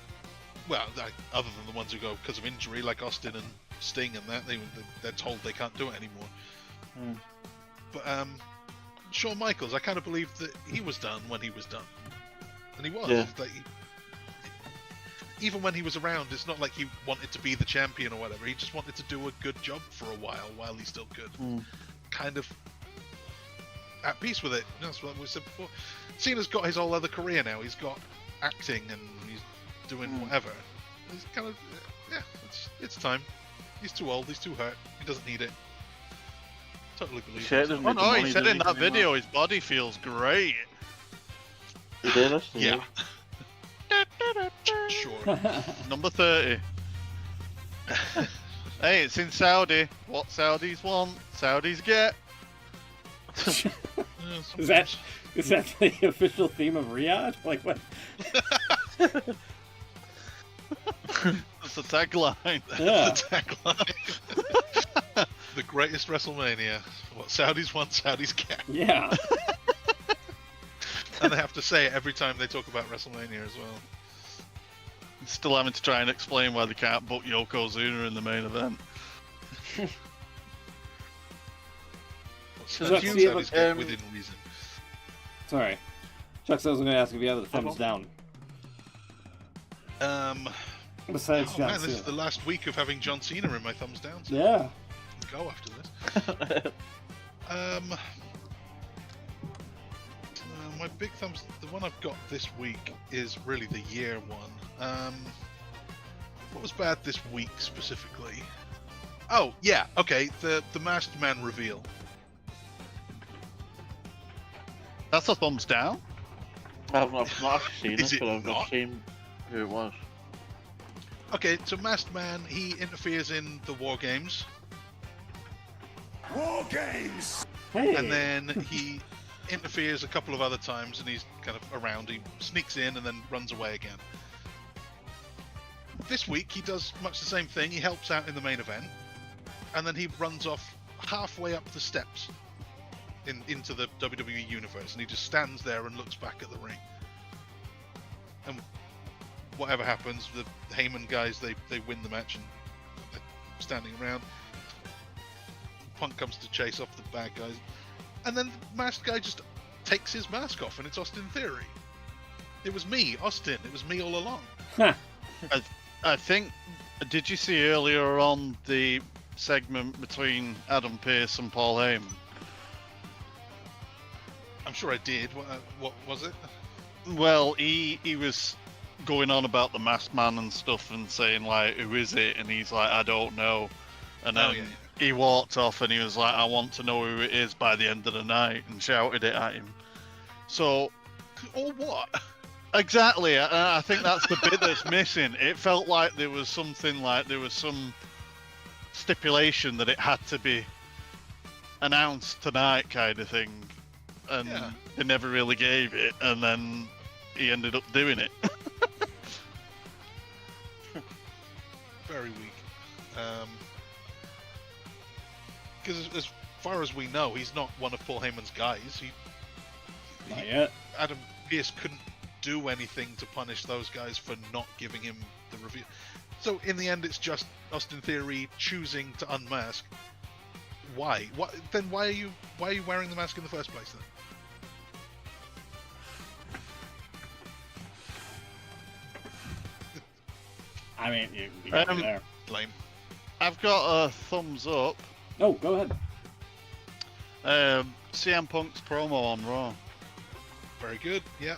well, other than the ones who go because of injury, like Austin and Sting, and that they're told they can't do it anymore. But Shawn Michaels, I kind of believed that he was done when he was done, and he was. Yeah. Like, even when he was around, it's not like he wanted to be the champion or whatever. He just wanted to do a good job for a while he still could. Kind of at peace with it. That's what we said before. Cena's got his whole other career now. He's got acting and he's doing whatever. He's kind of, yeah, it's time. He's too old. He's too hurt. He doesn't need it. Totally believe Shit, it. doesn't Oh need the no, money, he said does in that anymore? video his body feels great. He did, that's Yeah. Sure. Number 30. Hey, it's in Saudi. What Saudis want, Saudis get. Yeah, Is that the official theme of Riyadh? Like what? That's the tagline. Yeah. the tagline. The greatest WrestleMania. What Saudis want, Saudis get. Yeah. And they have to say it every time they talk about WrestleMania as well. Still having to try and explain why they can't book Yokozuna in the main event. Chuck, Saudis see if- Saudis get within reason. Sorry. Chuck, I was going to ask if you have the thumbs down. Besides Oh John man, this is Cena. the last week of having John Cena in my thumbs down. So Yeah. go after this. My big thumbs. The one I've got this week is really the year one. What was bad this week specifically? Oh yeah, okay. The Masked Man reveal. That's a thumbs down. I've not actually seen Is it, it but I've not? seen who it was. Okay, so Masked Man, he interferes in the War Games, Hey. and then he interferes a couple of other times, and he's kind of around. He sneaks in and then runs away again. This week he does much the same thing. He helps out in the main event, and then he runs off halfway up the steps into the WWE universe, and he just stands there and looks back at the ring. And whatever happens, the Heyman guys, they win the match, and they're standing around. Punk comes to chase off the bad guys, and then the masked guy just takes his mask off, and it's Austin Theory. It was me, Austin. It was me all along. I think. Did you see earlier on the segment between Adam Pearce and Paul Heyman? I'm sure I did. What was it? Well, he was going on about the Masked Man and stuff, and saying like, "Who is it?" And he's like, "I don't know." And then he walked off, and he was like, "I want to know who it is by the end of the night," and shouted it at him. So, Or what? exactly, I think that's the bit that's missing. It felt like there was something like there was some stipulation that it had to be announced tonight, kind of thing, and they never really gave it, and then he ended up doing it. Very weak. Because as far as we know, he's not one of Paul Heyman's guys. Not yet. Adam Pearce couldn't do anything to punish those guys for not giving him the reveal. So in the end, it's just Austin Theory choosing to unmask. Why? What? Then why are you wearing the mask in the first place then? I mean, you got me there. Lame. I've got a thumbs up. Oh, go ahead. CM Punk's promo on Raw. Very good. Yeah.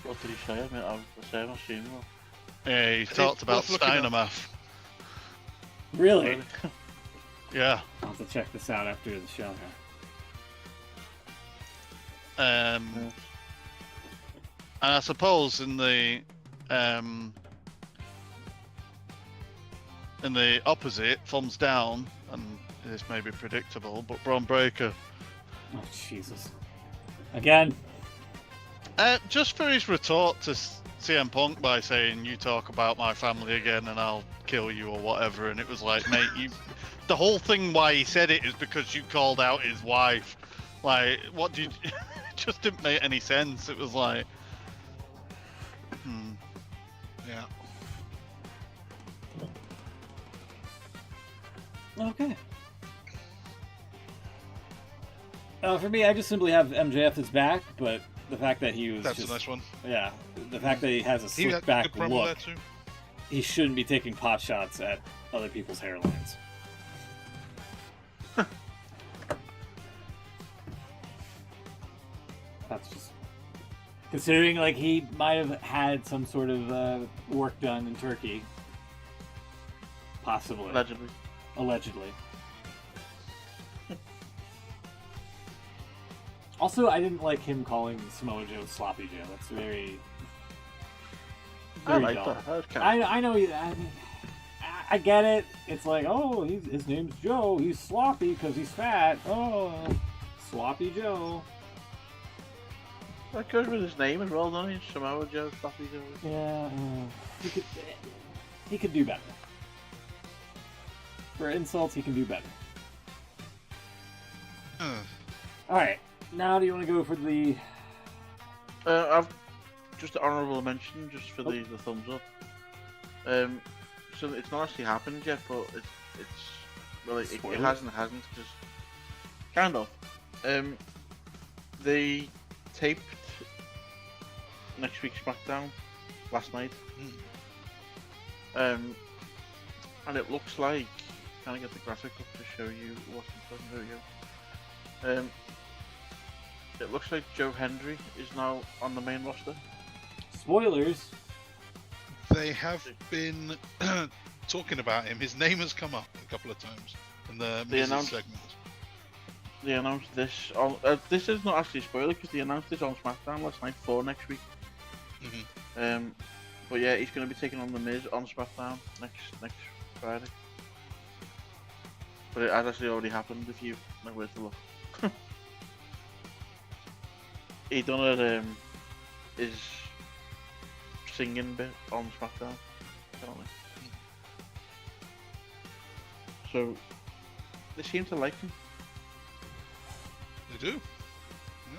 What did he say? I mean, I've seen one. Yeah, he talked about worth looking up. Dynamite. Really? Yeah. I'll have to check this out after the show here. And I suppose in the opposite, thumbs down, and this may be predictable, but Braun Breaker. Oh, Jesus. Again? Just for his retort to CM Punk by saying, "You talk about my family again and I'll kill you," or whatever, and it was like, mate, the whole thing why he said it is because you called out his wife. Like, what did you... It just didn't make any sense. It was like... Yeah. Okay. For me, I just simply have MJF is back, but the fact that he was That's a nice one. Yeah, the fact that he has a He had slick a back good promo look, there too. he shouldn't be taking pot shots at other people's hairlines. That's just Considering, like, he might have had some sort of work done in Turkey. Possibly. Allegedly. Also, I didn't like him calling Samoa Joe Sloppy Joe. That's very I like dull. that. That was kind of I know. I get it. It's like, oh, his name's Joe. He's sloppy because he's fat. Oh, Sloppy Joe. that goes with his name as well, doesn't he? Samoa Joe, Sloppy Joe. Yeah, he could do better. For insults, he can do better. All right, now do you want to go for the? I've just an honourable mention, just for the thumbs up. So it's not actually happened yet, but it hasn't, just kind of. They taped next week's SmackDown last night. And it looks like, can I get the graphic up to show you what's in front of you? It looks like Joe Hendry is now on the main roster. Spoilers. They have been talking about him. His name has come up a couple of times in the Miz's segment. They announced this on. This is not actually a spoiler because they announced this on SmackDown last night for next week. But yeah, he's going to be taking on the Miz on SmackDown next Friday. But it has actually already happened if you know where to look. He done his singing bit on SmackDown, apparently. So they seem to like him. They do. Yeah.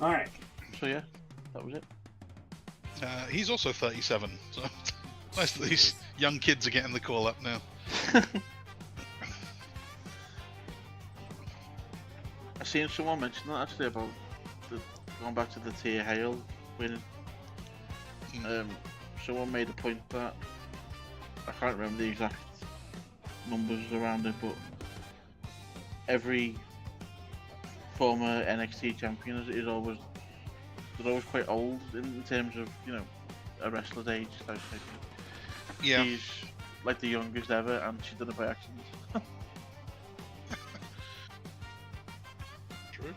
All right. So yeah, that was it. He's also 37, so nice that these young kids are getting the call up now. I seen someone mention that actually about going back to the Tia Hale winning. Someone made a point that I can't remember the exact numbers around it, but every former NXT champion they're always quite old in terms of, you know, a wrestler's age type thing. Yeah. She's like the youngest ever, and she did it by accident. True.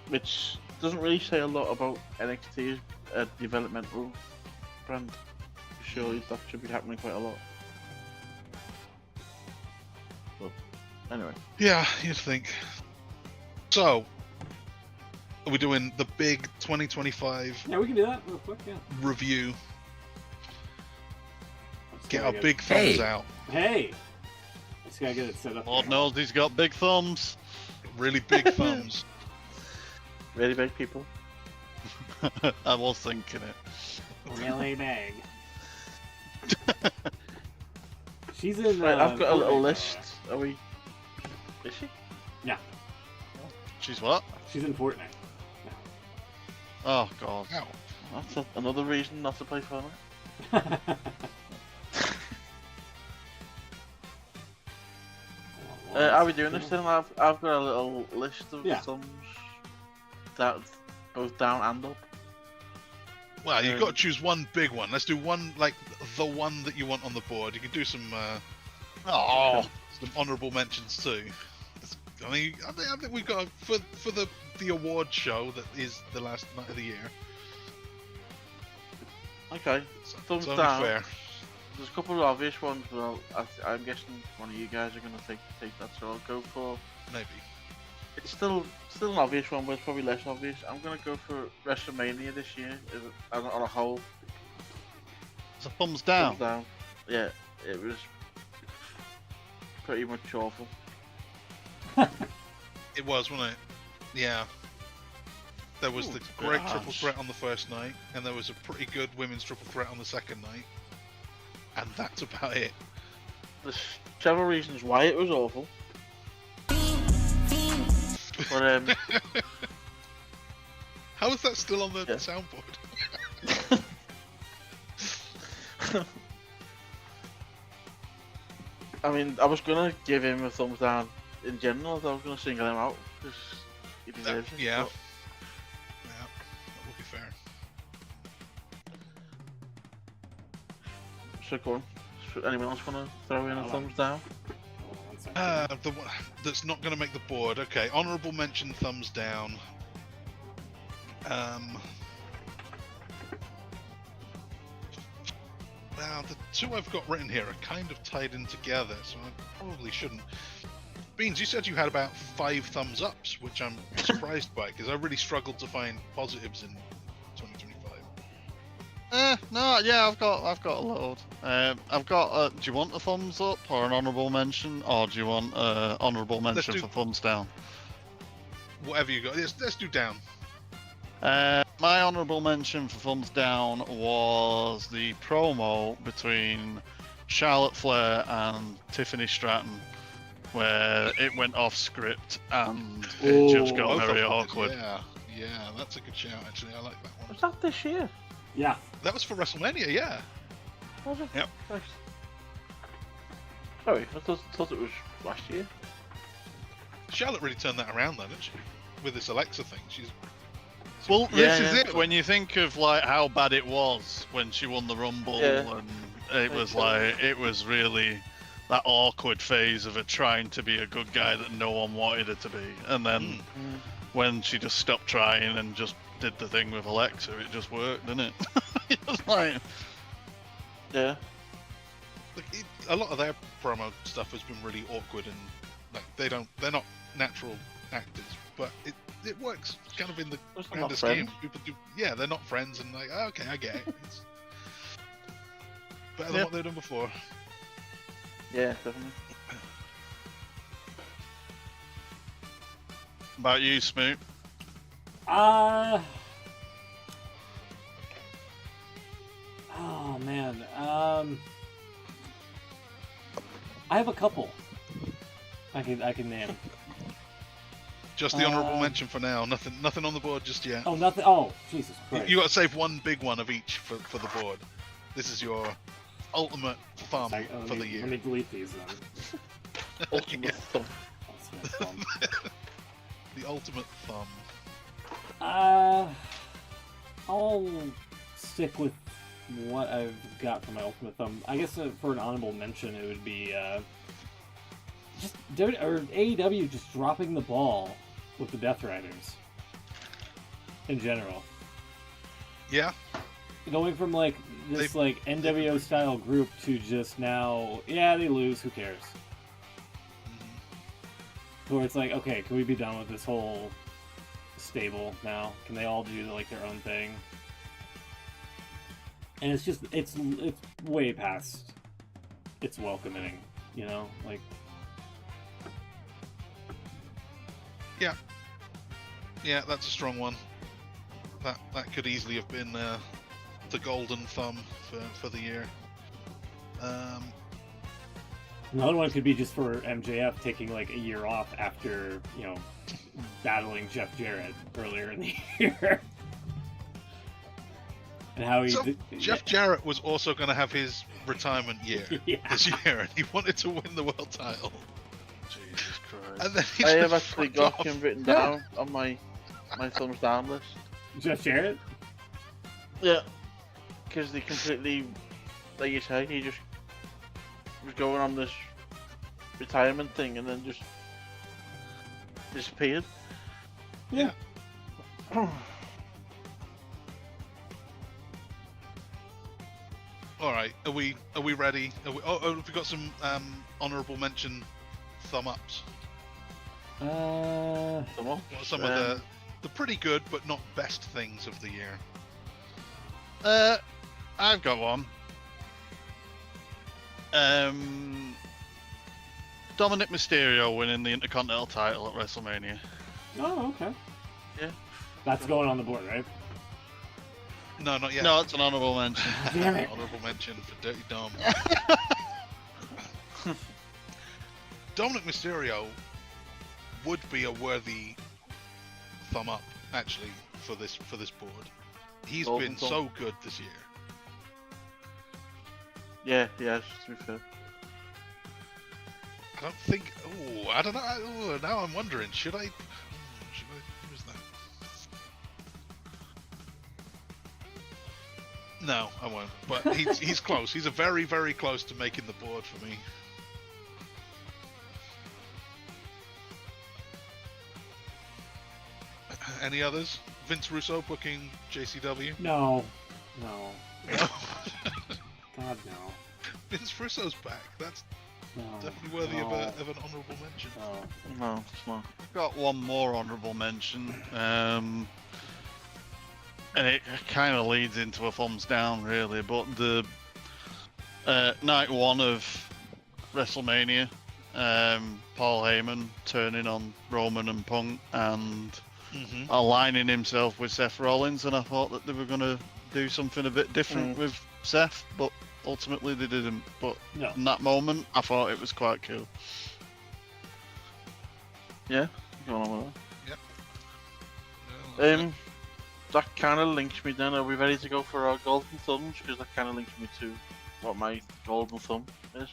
Which doesn't really say a lot about NXT's developmental brand. Surely that should be happening quite a lot. But anyway. Yeah, you'd think. So, are we doing the big 2025 Yeah, we can do that real quick. Yeah. review? Just Get gotta our big thumbs Hey. out. Hey. Just gotta get it set up. Lord here. knows he's got big thumbs. Really big thumbs. Really big people. I was thinking it. Really big. She's in. Right, I've got a little Fortnite, list. Are we? Is she? Yeah, She's what? she's in Fortnite. Oh god. Ow. That's another reason not to play Fortnite. Are we doing this then? I've got a little list of thumbs that both down and up. Well, you've got to choose one big one. Let's do one, like the one that you want on the board. You can do some honourable mentions too. I think we've got for the award show that is the last night of the year. Okay, thumbs It's only down. fair. There's a couple of obvious ones, but I'm guessing one of you guys are going to take that, so I'll go for. Maybe. It's still an obvious one, but it's probably less obvious. I'm going to go for WrestleMania this year on a whole. It's a thumbs down. Thumbs down. Yeah, it was pretty much awful. It was, wasn't it? Yeah. There was the great triple threat on the first night, and there was a pretty good women's triple threat on the second night. And that's about it. There's several reasons why it was awful. But How is that still on the soundboard? I mean, I was gonna give him a thumbs down in general. I was gonna single him out because he deserves it. Yeah. But Yeah, that would be fair. so go on. Should anyone else want to throw in a I'll- thumbs down? One second. The one that's not going to make the board. Okay, honourable mention, thumbs down. Now the two I've got written here are kind of tied in together, so I probably shouldn't. Beans, you said you had about 5 thumbs ups, which I'm surprised by because I really struggled to find positives in 2025. No, yeah, I've got a load. I've got. Do you want a thumbs up or an honourable mention, or do you want honourable mention do- for thumbs down? Whatever you got, let's do down. My honourable mention for thumbs down was the promo between Charlotte Flair and Tiffany Stratton, where it went off script and it just got Both very of them, awkward. Yeah, that's a good shout. Actually, I like that one. Was that this year? Yeah. That was for WrestleMania, yeah. Was it? Yep. Nice. Sorry, I thought it was last year. Charlotte really turned that around, though, didn't she? With this Alexa thing, she's. Well, this Yeah, is yeah. it. When you think of like how bad it was when she won the Rumble, Yeah. and it was like it was really that awkward phase of her trying to be a good guy that no one wanted her to be, and then when she just stopped trying and just did the thing with Alexa, it just worked, didn't it? It was like, Yeah. Like, a lot of their promo stuff has been really awkward and like they're not natural actors, but it works kind of in the Those are not grander scheme. friends. People do, yeah, they're not friends, and like, okay, I get it. It's better than Yeah. what they've done before. Yeah, definitely. about you, Smoot? Oh man. I have a couple. I can name. Just the honourable mention for now. Nothing on the board just yet. Oh, nothing. Oh, Jesus Christ. You got to save one big one of each for the board. This is your ultimate thumb for the year. Let me delete these then. Ultimate thumb. Ultimate thumb. The ultimate thumb. I'll stick with what I've got for my ultimate thumb. I guess for an honorable mention, it would be just AEW just dropping the ball with the Death Riders in general. Yeah. Going from like this like NWO style group to just now, yeah, they lose, who cares? Where it's like, okay, can we be done with this whole stable now? Can they all do like their own thing? And it's just it's way past it's welcoming, you know, like. Yeah, that's a strong one. That could easily have been the golden thumb for the year. Another one could be just for MJF taking like a year off after, you know, battling Jeff Jarrett earlier in the year. And how he So, did, Jeff Jarrett was also going to have his retirement year this year, and he wanted to win the world title. Jesus Christ. And then he I have just actually fucked got off. him written down on my thumbs down list. Jeff Jarrett? Yeah, because they completely, like you say, he just was going on this retirement thing and then just disappeared. Yeah. All right, are we ready? Have we got some honourable mention thumb ups? Come on. What are some of the pretty good but not best things of the year? I've got one. Dominic Mysterio winning the Intercontinental title at WrestleMania. Oh, okay. Yeah. That's going on the board, right? No, not yet. No, it's an honourable mention. Damn it. Honourable mention for Dirty Dom. Dominic Mysterio would be a worthy thumb up, actually, for this board. He's Golden been thumb. so good this year. Yeah, to be fair. I don't think. Oh, I don't know. Now I'm wondering, should I? Should I use that? No, I won't. But he's close. He's a very, very close to making the board for me. Any others? Vince Russo booking JCW? No. No. God, no. Vince Russo's back. That's No. definitely worthy of an honourable mention. No, it's not. I've got one more honourable mention, and it kind of leads into a thumbs down, really. But the night one of WrestleMania, Paul Heyman turning on Roman and Punk and aligning himself with Seth Rollins, and I thought that they were going to do something a bit different with Seth, but ultimately they didn't. But in that moment, I thought it was quite cool. Yeah, go on with Yep. that. That kind of links me then. Are we ready to go for our golden thumbs? Because that kind of links me to what my golden thumb is.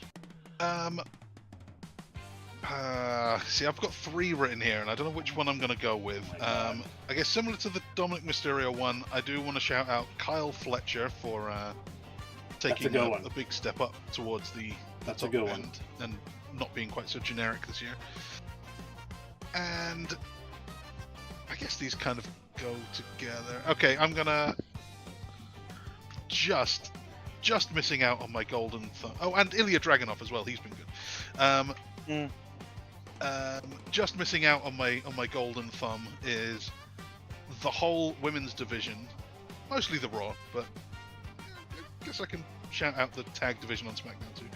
See, I've got 3 written here, and I don't know which one I'm going to go with. I guess similar to the Dominic Mysterio one, I do want to shout out Kyle Fletcher for taking a big step up towards the top end and not being quite so generic this year. And I guess these kind of go together. Okay, I'm gonna just missing out on my golden thumb. Oh, and Ilya Dragunov as well. He's been good. Just missing out on my golden thumb is the whole women's division, mostly the Raw, but I guess I can shout out the tag division on SmackDown too.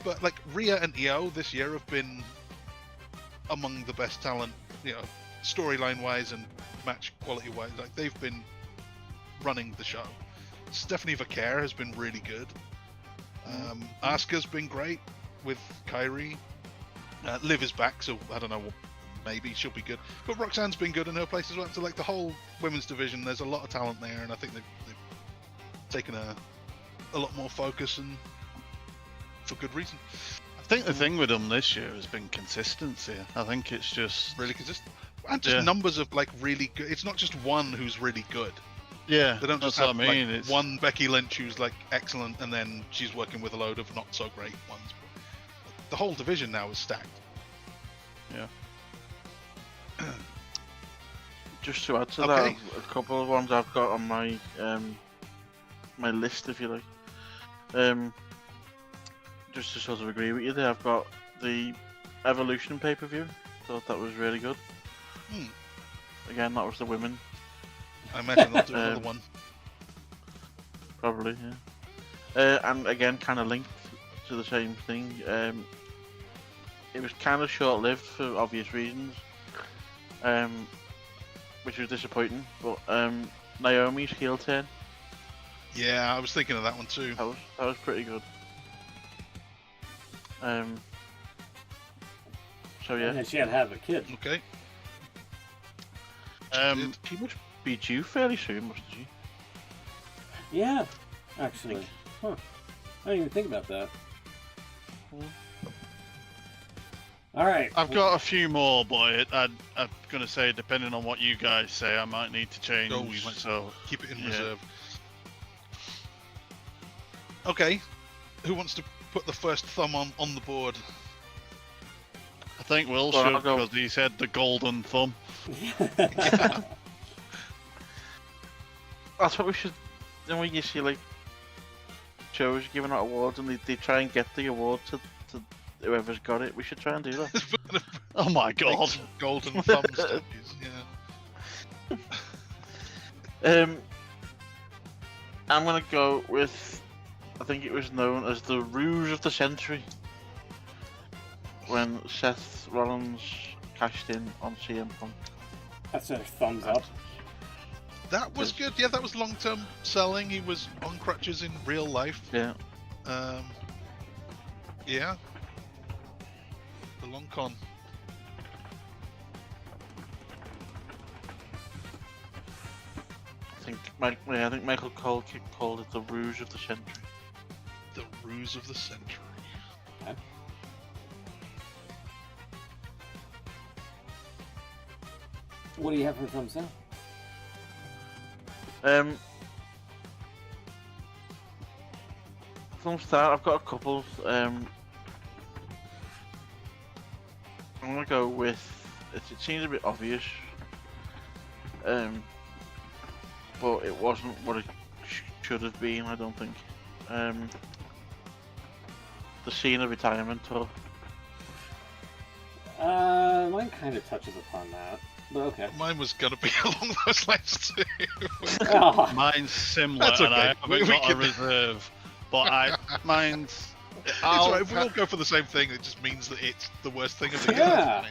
But like Rhea and Io this year have been among the best talent, you know, storyline wise and match quality wise. Like they've been running the show. Stephanie Vaquer has been really good. Asuka's been great with Kairi. Liv is back, so I don't know, maybe she'll be good. But Roxanne's been good in her place as well. So like the whole women's division, there's a lot of talent there, and I think they've taken a lot more focus, and for good reason. I think the thing with them this year has been consistency. I think it's just really consistent, and just numbers of like really good. It's not just one who's really good. Yeah, they don't just that's have what I mean. Like, it's one Becky Lynch who's like excellent, and then she's working with a load of not so great ones. The whole division now is stacked. Yeah. Just to add to that, a couple of ones I've got on my my list, if you like. Just to sort of agree with you there, I've got the Evolution pay-per-view. Thought that was really good. Again, that was the women. I imagine they'll do another one. Probably, yeah. And again, kind of linked to the same thing. It was kind of short-lived for obvious reasons, which was disappointing. But Naomi's heel turn. Yeah, I was thinking of that one too. That was pretty good. So yeah. And she had to have a kid. Okay. She must be due fairly soon, mustn't she? Yeah, actually. Huh. I didn't even think about that. Alright. I've got a few more, but I'm going to say, depending on what you guys say, I might need to change. Oh, you might so keep it in reserve. Okay. Who wants to put the first thumb on the board? I think Will should, because he said the golden thumb. Yeah. That's what we should. Then when you see like shows giving out awards and they try and get the award to whoever's got it, we should try and do that. Oh my god! Golden thumb statues, yeah. I'm gonna go with. I think it was known as the Ruse of the Century when Seth Rollins cashed in on CM Punk. That's a thumbs up. That was good. Yeah, that was long-term selling. He was on crutches in real life. Yeah. Yeah. The long con. I think Michael Cole called it the Ruse of the Century. The Ruse of the Century. What do you have for thumbs down? Thumbs down. I've got a couple. I'm gonna go with. It seems a bit obvious. But it wasn't what it should have been. I don't think. The Cena retirement tour. Mine kind of touches upon that, but okay. Mine was gonna be along those lines too. Oh, Mine's similar, That's and okay. I haven't got a can- reserve. But mine's. It's alright, if we all go for the same thing, it just means that it's the worst thing of the year. Yeah.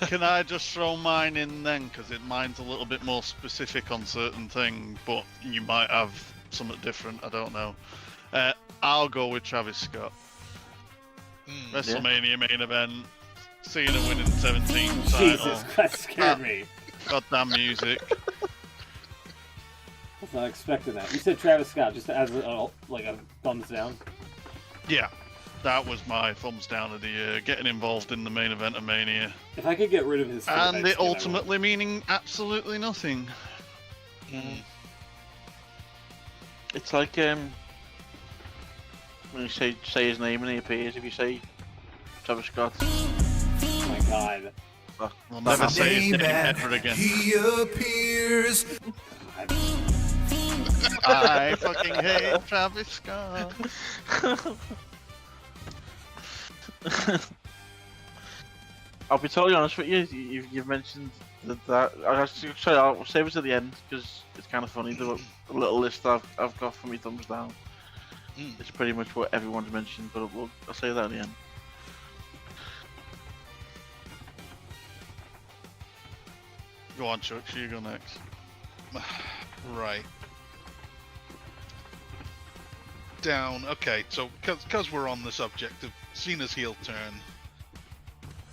Can I just throw mine in then? Because mine's a little bit more specific on certain things, but you might have something different. I don't know. I'll go with Travis Scott. WrestleMania main event. Cena winning 17 title. Jesus, that scared me. Goddamn music. I was not expecting that. You said Travis Scott, just as a thumbs down. Yeah, that was my thumbs down of the year. Getting involved in the main event of Mania. If I could get rid of his And skin, it ultimately meaning absolutely nothing. It's like when you say his name and he appears. If you say Travis Scott, oh my god. I'll never say his name ever again. He appears. I fucking hate Travis Scott. I'll be totally honest with you. You've mentioned that. I'll save it to the end because it's kind of funny. The little list I've got for me thumbs down. It's pretty much what everyone's mentioned, but I'll say that at the end. Go on, Chuck. You go next. Right. Down. Okay, so because we're on the subject of Cena's heel turn,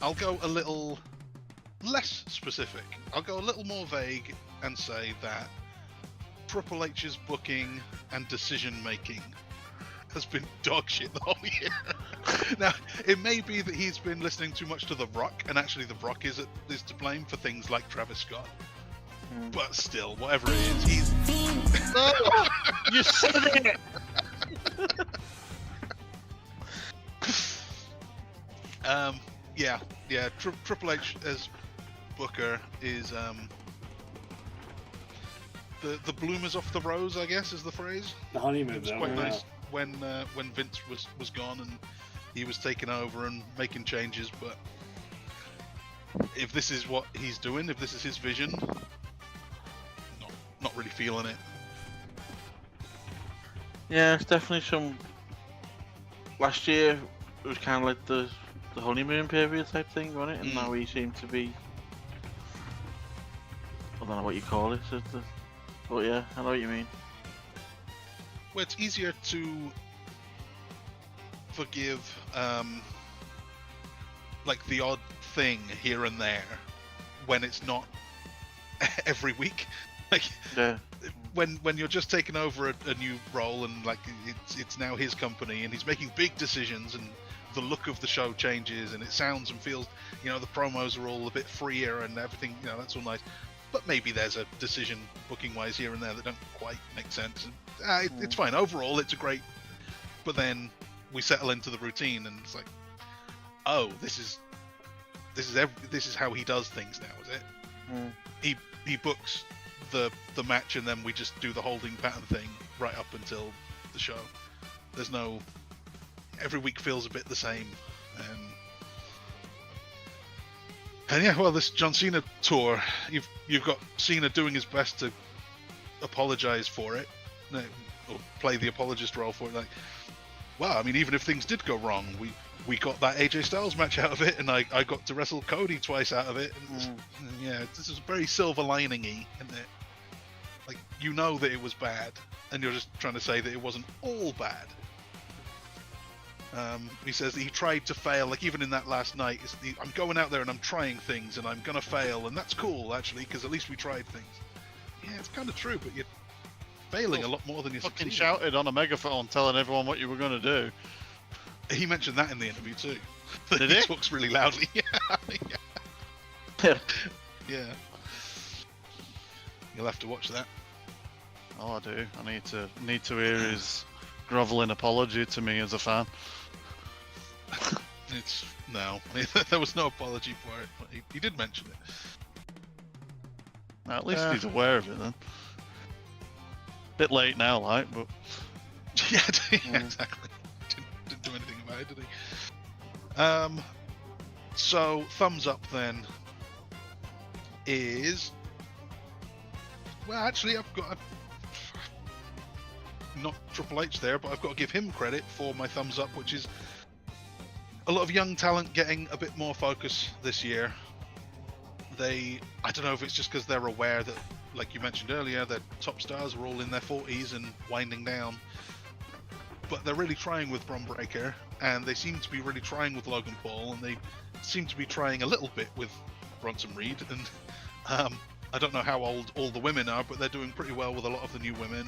I'll go a little less specific. I'll go a little more vague and say that Triple H's booking and decision making has been dog shit the whole year. Now, it may be that he's been listening too much to The Rock, and actually The Rock is to blame for things like Travis Scott. But still, whatever it is, he's... Oh, you said it! Yeah. Triple H as Booker is the bloomers off the rose, I guess, is the phrase. The honeymoon, It was quite nice when Vince was gone and he was taking over and making changes. But if this is what he's doing, if this is his vision, not really feeling it. Yeah, it's definitely some. Last year it was kind of like the honeymoon period type thing, wasn't it? And now he seemed to be. I don't know what you call it, but yeah, I know what you mean. Well, it's easier to forgive like the odd thing here and there when it's not every week. Like Yeah. when you're just taking over a new role and like it's now his company and he's making big decisions and the look of the show changes and it sounds and feels, the promos are all a bit freer and everything, that's all nice. But maybe there's a decision booking wise here and there that don't quite make sense. It's fine. Overall, it's a great. But then we settle into the routine and it's like, oh, this is how he does things now, is it? He books the match and then we just do the holding pattern thing right up until the show. There's no. Every week feels a bit the same, and yeah, well, this John Cena tour, you've got Cena doing his best to apologize for it, or play the apologist role for it. Like, wow, I mean, even if things did go wrong, we got that AJ Styles match out of it, and I got to wrestle Cody twice out of it. And yeah, this is very silver lining-y, isn't it? Like, that it was bad, and you're just trying to say that it wasn't all bad. He says that he tried to fail, like even in that last night, I'm going out there and I'm trying things and I'm going to fail, and that's cool actually, because at least we tried things. Yeah, it's kind of true, but you're failing a lot more than you're fucking succeeding. shouted on a megaphone telling everyone what you were going to do. He mentioned that in the interview too. Did he he? talks really loudly. Yeah. Yeah. You'll have to watch that. Oh, I do. I need to hear his grovelling apology to me as a fan. There was no apology for it, but he did mention it. At least he's aware of it then. Bit late now, like, but Yeah, exactly. Didn't do anything about it, did he? So thumbs up then is, well, actually, I've got not Triple H there, but I've got to give him credit for my thumbs up, which is a lot of young talent getting a bit more focus this year. I don't know if it's just because they're aware that, like you mentioned earlier, their top stars are all in their 40s and winding down. But they're really trying with Bron Breakker, and they seem to be really trying with Logan Paul, and they seem to be trying a little bit with Bronson Reed. And I don't know how old all the women are, but they're doing pretty well with a lot of the new women.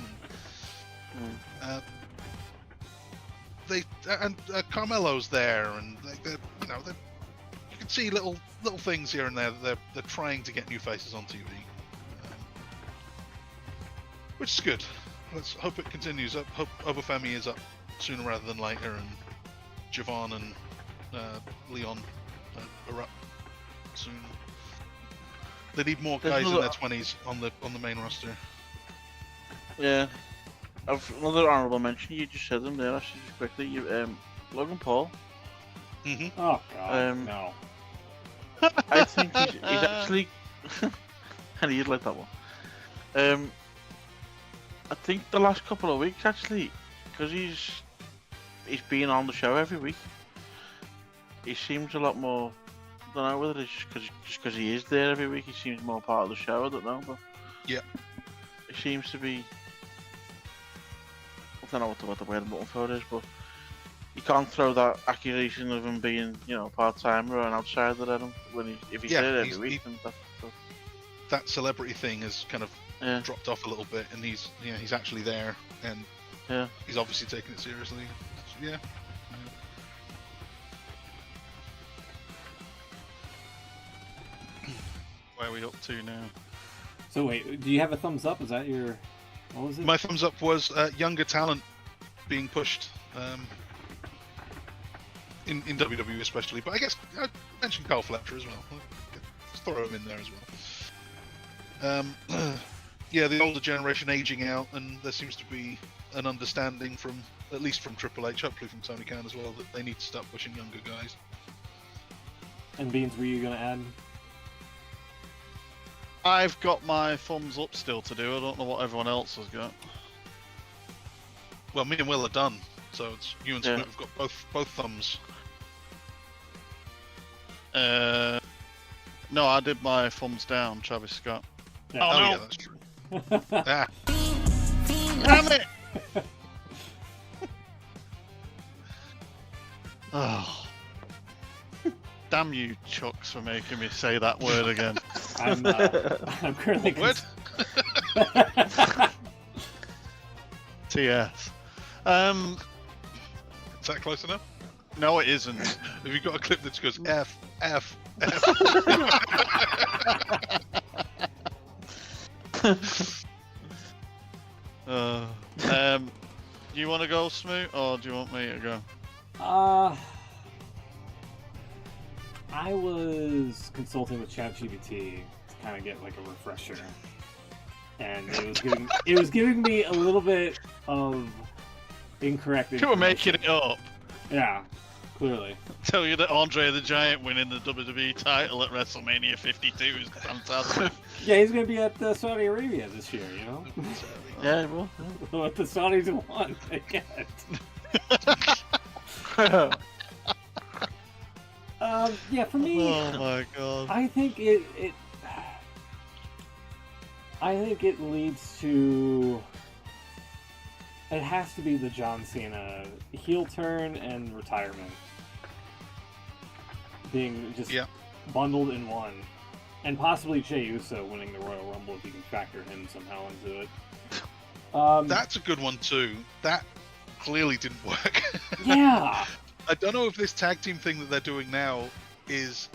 Carmelo's there, and you can see little things here and there that they're trying to get new faces on TV, which is good. Let's hope it continues. Hope Obafemi is up sooner rather than later, and Javon and Leon are up soon. They need more guys in their 20s on the main roster. Yeah. Another honourable mention, you just said them there, actually, just quickly. Logan Paul. Mm-hmm. Oh, God, no. I think he's actually... and you'd like that one. I think the last couple of weeks, actually, because he's been on the show every week, he seems a lot more... I don't know whether it's just because he is there every week, he seems more part of the show, I don't know, but... Yeah. It seems to be... I don't know what the word button for is, but you can't throw that accusation of him being, part-timer or an outsider at him if he's there every week. That celebrity thing has kind of dropped off a little bit, and he's actually there, and he's obviously taking it seriously. Yeah. where are we up to now? So wait, do you have a thumbs up? Is that your... What was it? My thumbs up was younger talent being pushed in WWE especially, but I guess I mentioned Carl Fletcher as well. Let's throw him in there as well. The older generation aging out, and there seems to be an understanding at least from Triple H, hopefully from Tony Khan as well, that they need to start pushing younger guys. And Beans, were you going to add? I've got my thumbs up still to do. I don't know what everyone else has got. Well, me and Will are done, so it's you and Smith have got both thumbs. No, I did my thumbs down, Travis Scott. Yeah. Oh, no. Yeah, that's true. Damn it! Oh. Damn you, Chucks, for making me say that word again. I'm currently... What? TS. Is that close enough? No, it isn't. Have you got a clip that just goes F, F, F? You want to go, Smoot, or do you want me to go? I was consulting with ChatGPT to kind of get like a refresher, and it was giving me a little bit of incorrect information. You were making it up. Yeah, clearly. Tell you that Andre the Giant winning the WWE title at WrestleMania 52 is fantastic. Yeah, he's going to be at Saudi Arabia this year, you know? Yeah, well. What the Saudis want, they get. Yeah, for me, oh my god. I think it leads to... It has to be the John Cena heel turn and retirement being just bundled in one. And possibly Jey Uso winning the Royal Rumble if you can factor him somehow into it. That's a good one too. That clearly didn't work. Yeah. I don't know if this tag team thing that they're doing now is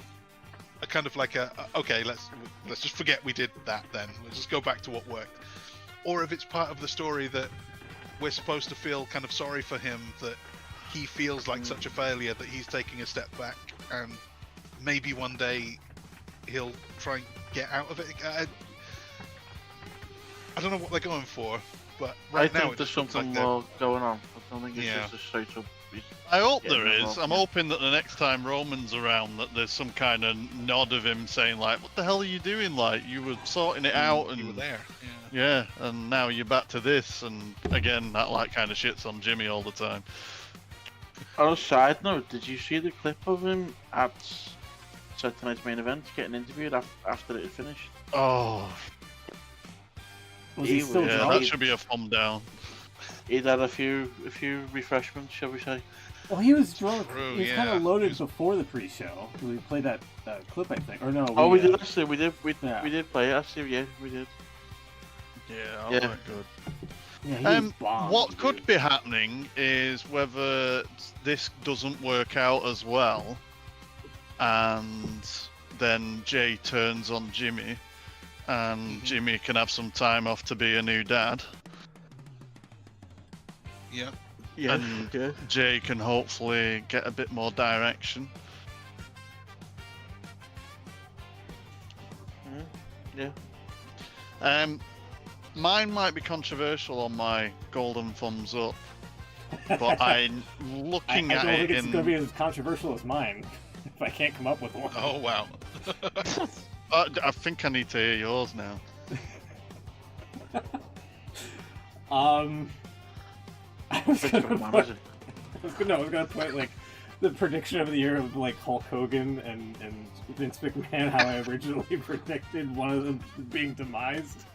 a kind of like okay, let's just forget we did that. Then we'll just go back to what worked. Or if it's part of the story that we're supposed to feel kind of sorry for him, that he feels like such a failure that he's taking a step back, and maybe one day he'll try and get out of it. I don't know what they're going for, but right now I think there's something more going on. I don't think it's just a straight up. I hope there is. I'm hoping that the next time Roman's around, that there's some kind of nod of him saying like, "What the hell are you doing? Like, you were sorting it out, and you were there." Yeah, and now you're back to this, and again, that like kind of shits on Jimmy all the time. On a side note, did you see the clip of him at tonight's main event getting interviewed after it had finished? Oh, Was he still yeah, drunk? that should be a thumb down. He'd had a few refreshments, shall we say? Well, he was drunk. True, He was kind of loaded before the pre-show. We played that clip, I think. Or no? We did actually. We did play it actually. Yeah, we did. Yeah, Yeah. alright, good. Yeah, he was bombed, What dude. could be happening is whether this doesn't work out as well, and then Jay turns on Jimmy, and Jimmy can have some time off to be a new dad. Yeah. Yeah. And Jay can hopefully get a bit more direction. Yeah. Mine might be controversial on my golden thumbs up, but I'm looking I at don't think it it's going to be as controversial as mine. If I can't come up with one. Oh wow. I think I need to hear yours now. I was gonna put like the prediction of the year of like Hulk Hogan and Vince McMahon, how I originally predicted one of them being demised.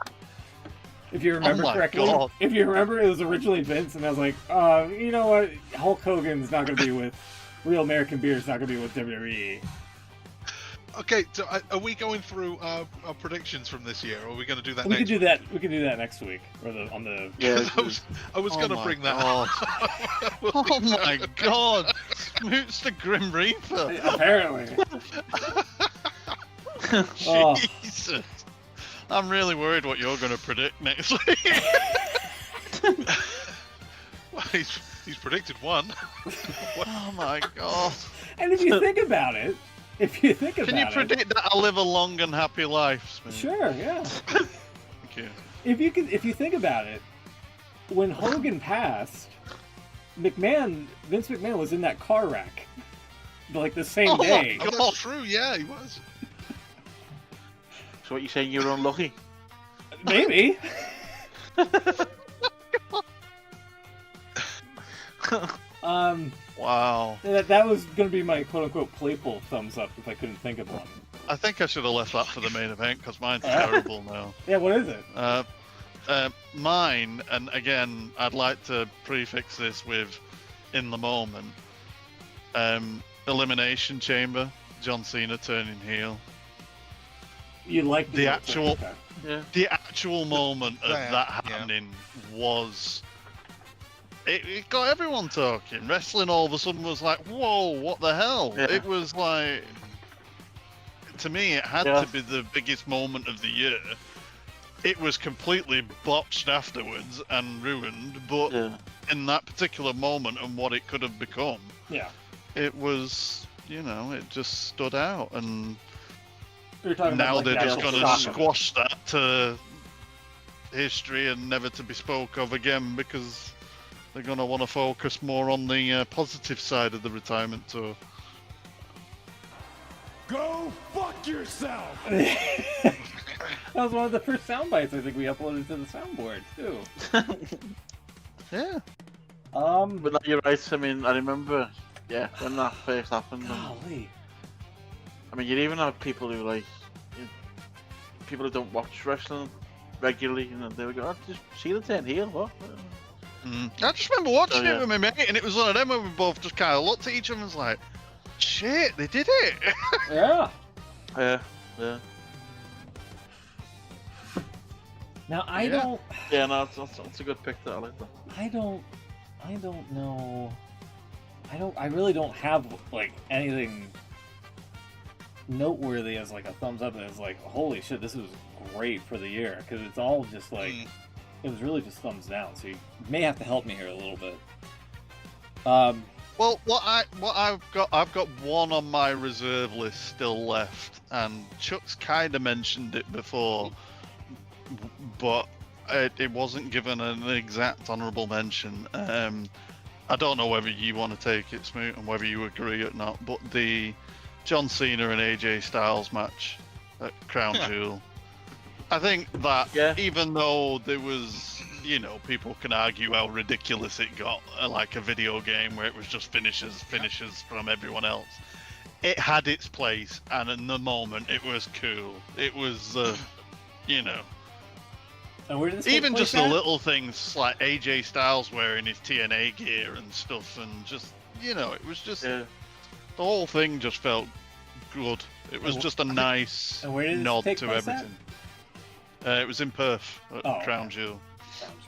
If you remember correctly, God. if you remember, it was originally Vince, and I was like, you know what, Hulk Hogan's not gonna be with Real American Beer. Is not gonna be with WWE. Okay, so are we going through our predictions from this year, or are we going to do that We next could do that. We could do that next week, or on the. Yeah. I was going to bring that up. Oh my god! Smoots the Grim Reaper! Apparently. Oh. Jesus! I'm really worried what you're going to predict next week. Well, he's predicted one. Oh my god! And if you think about it, Can you predict that I'll live a long and happy life, Smoots? Sure, yeah. Thank you. If you think about it, when Hogan passed, Vince McMahon was in that car wreck, like the same day. Oh, that's true. Yeah, he was. So what you saying? You're unlucky? Maybe. Wow. That was going to be my quote-unquote playful thumbs up if I couldn't think of one. I think I should have left that for the main event because mine's terrible now. Yeah, what is it? Mine, and again, I'd like to prefix this with in the moment. Elimination Chamber, John Cena turning heel. You like The actual, okay. Yeah. the actual moment of Yeah, that yeah. happening was. It got everyone talking. Wrestling all of a sudden was like, whoa, what the hell? Yeah. It was like, to me, it had Yeah. to be the biggest moment of the year. It was completely botched afterwards and ruined, but Yeah. in that particular moment and what it could have become, Yeah. it was, it just stood out. And You're talking now about, they're like, just the going to actual shock of it. squash that to history and never to be spoke of again because they're going to want to focus more on the positive side of the retirement tour. Go fuck yourself! That was one of the first sound bites I think we uploaded to the soundboard too. Yeah. But no, you're right. I mean, I remember, when that first happened. And, Golly. I mean, you even have people who people who don't watch wrestling regularly, they would go, "Oh, just see the turn heel, what?" I just remember watching Oh, yeah. it with my mate, and it was one of them where we both just kind of looked at each other and was like, shit, they did it! Yeah. Yeah. Now I Yeah. don't. Yeah, no, that's a good pick. That I like that. I don't know. I really don't have like anything noteworthy as like a thumbs up, and it's like, holy shit, this was great for the year, because it's all just like it was really just thumbs down. So you may have to help me here a little bit. Well, I've got one on my reserve list still left, and Chuck's kind of mentioned it before, but it wasn't given an exact honourable mention. I don't know whether you want to take it, Smoot, and whether you agree or not, but the John Cena and AJ Styles match at Crown Jewel. I think that even though there was, you know, people can argue how ridiculous it got, like a video game where it was just finishes from everyone else. It had its place, and in the moment, it was cool. It was, you know. And where did this even just at? the little things like AJ Styles wearing his TNA gear and stuff, and just, you know, it was just the whole thing just felt good. It was just a nice nod to everything. It was in Perth at Crown Jewel.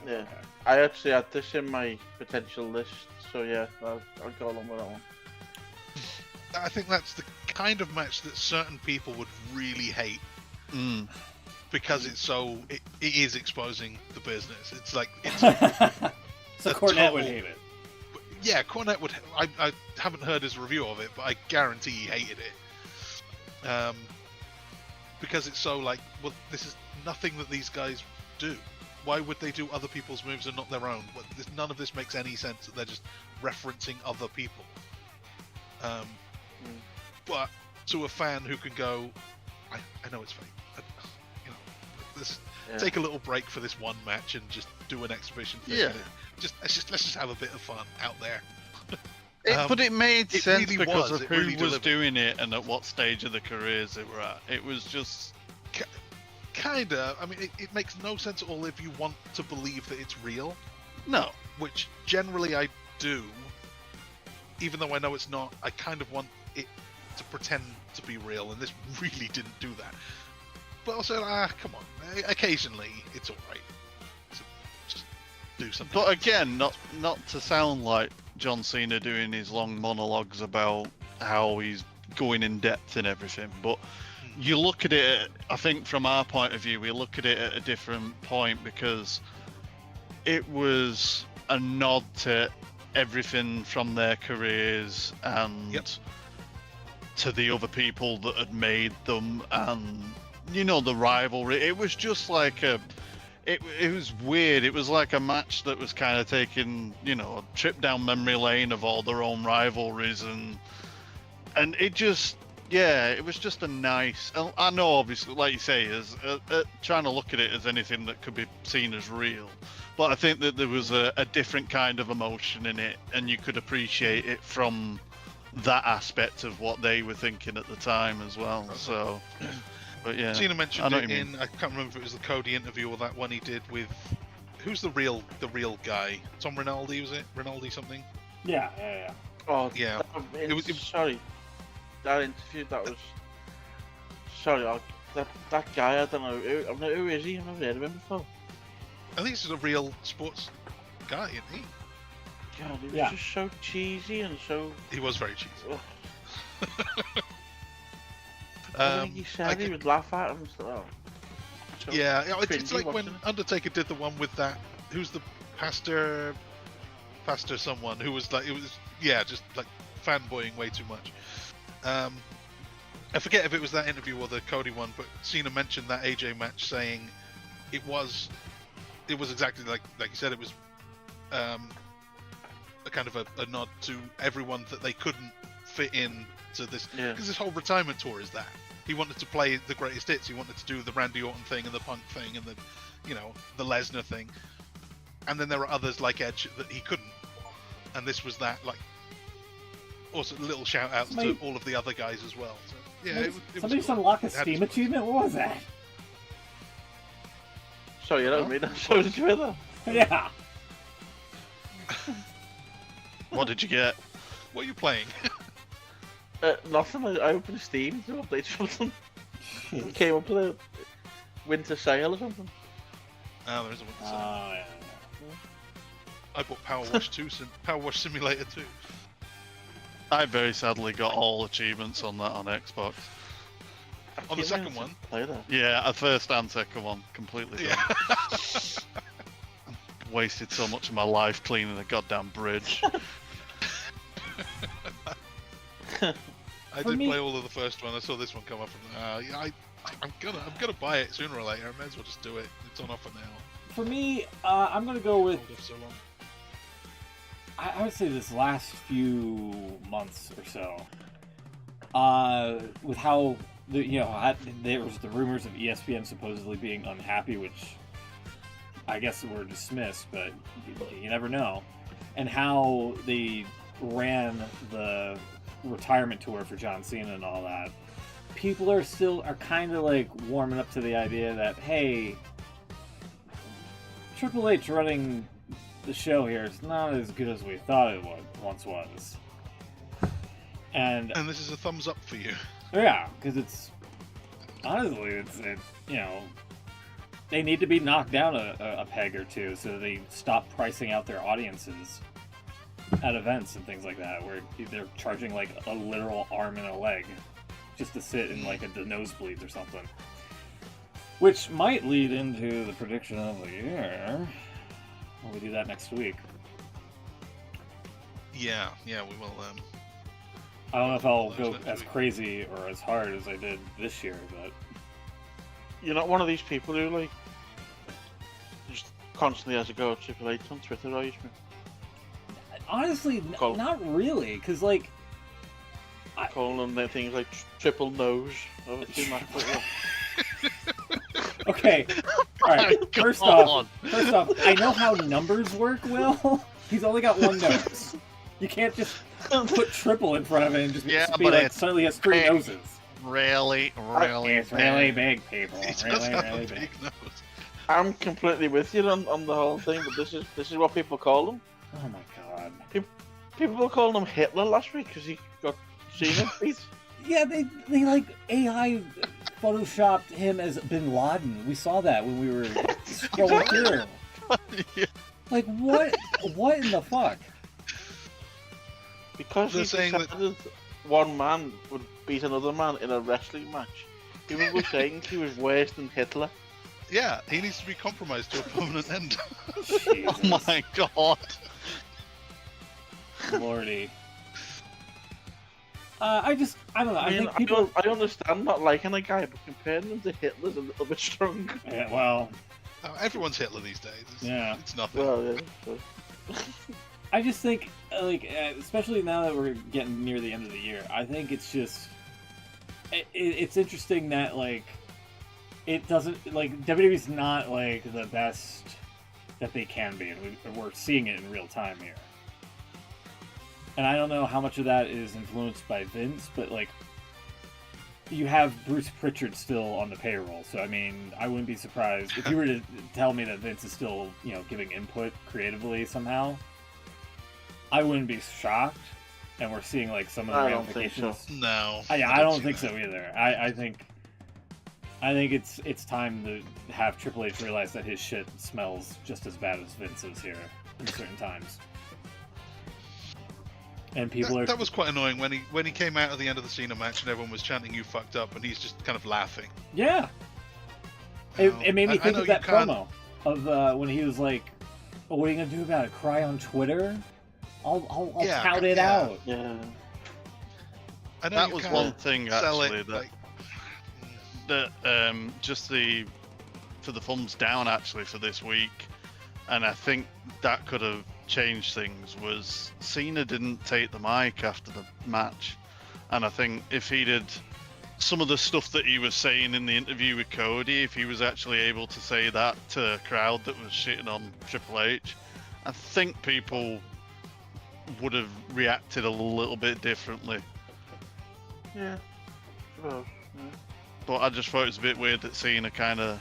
Yeah, okay. I actually had this in my potential list, so yeah, I'll go along with that one. I think that's the kind of match that certain people would really hate. Because it's so it is exposing the business. It's like so Cornette would hate it. Yeah, Cornette would. I haven't heard his review of it, but I guarantee he hated it. Because it's so like, well, this is nothing that these guys do. Why would they do other people's moves and not their own? None of this makes any sense. That they're just referencing other people. But to a fan who can go, I know it's fake. Take a little break for this one match and just do an exhibition. Let's just have a bit of fun out there. But it made sense really because of who really was doing it and at what stage of the careers they were at. It was just kinda. I mean, it makes no sense at all if you want to believe that it's real. No, which generally I do. Even though I know it's not, I kind of want it to pretend to be real, and this really didn't do that. But also, come on. Occasionally, it's all right. So just do something. But again, not to sound like John Cena doing his long monologues about how he's going in depth and everything. But you look at it, I think from our point of view, we look at it at a different point because it was a nod to everything from their careers and to the other people that had made them, and you know, the rivalry. It was just like it was weird. It was like a match that was kind of taking, you know, a trip down memory lane of all their own rivalries, and it just, it was just a nice. I know, obviously, like you say, is trying to look at it as anything that could be seen as real, but I think that there was a different kind of emotion in it, and you could appreciate it from that aspect of what they were thinking at the time as well. So. But yeah, Cena mentioned it in, I can't remember if it was the Cody interview or that one he did with, who's the real guy? Tom Rinaldi, was it? Rinaldi something? Yeah. Oh yeah. Sorry, that interview, that was. Sorry, that guy, I don't know. Who is he? I've never heard of him before. I think he's a real sports guy, isn't he? God, he was just so cheesy and so. He was very cheesy. He said he would laugh at him. So, it's like when Undertaker did the one with that. Who's the pastor someone who was like, it was just like fanboying way too much. I forget if it was that interview or the Cody one, but Cena mentioned that AJ match, saying it was exactly like you said. It was a kind of a nod to everyone that they couldn't fit in to this, because this whole retirement tour is that. He wanted to play the greatest hits. He wanted to do the Randy Orton thing and the Punk thing and the, you know, the Lesnar thing. And then there are others like Edge that he couldn't. And this was that, like, also little shout outs to all of the other guys as well. So, yeah, it somebody just unlock a Steam achievement? What was that? Sorry, you don't mean that. So did you hear that? Yeah. What did you get? What are you playing? Nothing. I opened Steam to update something. Came up with a winter sale or something. Oh, there is a winter sale. Oh, yeah. I bought Power Wash 2, Power Wash Simulator 2. I very sadly got all achievements on that on Xbox. On the second one. Play that. Yeah, first and second one, completely done. Yeah. Wasted so much of my life cleaning a goddamn bridge. I did play all of the first one. I saw this one come up, and I'm gonna buy it sooner or later. I may as well just do it. It's on offer now. For me, I'm gonna go with. Hold off so long. I would say this last few months or so, with how there was the rumors of ESPN supposedly being unhappy, which I guess were dismissed, but you never know, and how they ran the retirement tour for John Cena and all that. People are kind of like warming up to the idea that, hey, Triple H running the show here is not as good as we thought it once was. And this is a thumbs up for you. Yeah, because it's honestly, they need to be knocked down a peg or two so they stop pricing out their audiences at events and things like that, where they're charging like a literal arm and a leg just to sit in like the nosebleeds or something. Which might lead into the prediction of the year. Well, we do that next week. Yeah, we will. I don't know if I'll go as crazy or as hard as I did this year, but you're not one of these people who like just constantly has a go at Triple H on Twitter, are you? Honestly, not really, because like calling them their things like triple nose. Okay, all right. First off, I know how numbers work. Will, he's only got one nose. You can't just put triple in front of it and just be like suddenly has three noses. Really, it's really big, people. Really big. Big nose. I'm completely with you on the whole thing, but this is what people call him. Oh my god. People were calling him Hitler last week because he got Cena beat. Yeah, they like AI photoshopped him as Bin Laden. We saw that when we were scrolling through. Yeah. Like what in the fuck? Because he decided one man would beat another man in a wrestling match. People were saying he was worse than Hitler. Yeah, he needs to be compromised to a permanent end. Oh my god. Lordy. I don't know. I think people. I understand not liking a guy, but comparing him to Hitler's a little bit strong. Yeah, well. Everyone's Hitler these days. It's nothing. Well, yeah. I just think, like, especially now that we're getting near the end of the year, I think it's just. It's interesting that, like, it doesn't. Like, WWE's not, like, the best that they can be, and we're seeing it in real time here. And I don't know how much of that is influenced by Vince, but, like, you have Bruce Pritchard still on the payroll. So, I mean, I wouldn't be surprised if you were to tell me that Vince is still, giving input creatively somehow. I wouldn't be shocked. And we're seeing, like, some of the ramifications. So. No. I don't think so either. I think it's time to have Triple H realize that his shit smells just as bad as Vince's here in certain times. And people that was quite annoying when he came out at the end of the Cena match and everyone was chanting "You fucked up" and he's just kind of laughing. Yeah. It made me think of that promo of when he was like, "Oh, what are you gonna do about it? Cry on Twitter? I'll tout it out." Yeah. I know that was one thing actually that just for the thumbs down actually for this week, and I think that could have changed things, was Cena didn't take the mic after the match, and I think if he did some of the stuff that he was saying in the interview with Cody, if he was actually able to say that to a crowd that was shitting on Triple H, I think people would have reacted a little bit differently. Yeah. Well, yeah. But I just thought it was a bit weird that Cena kind of,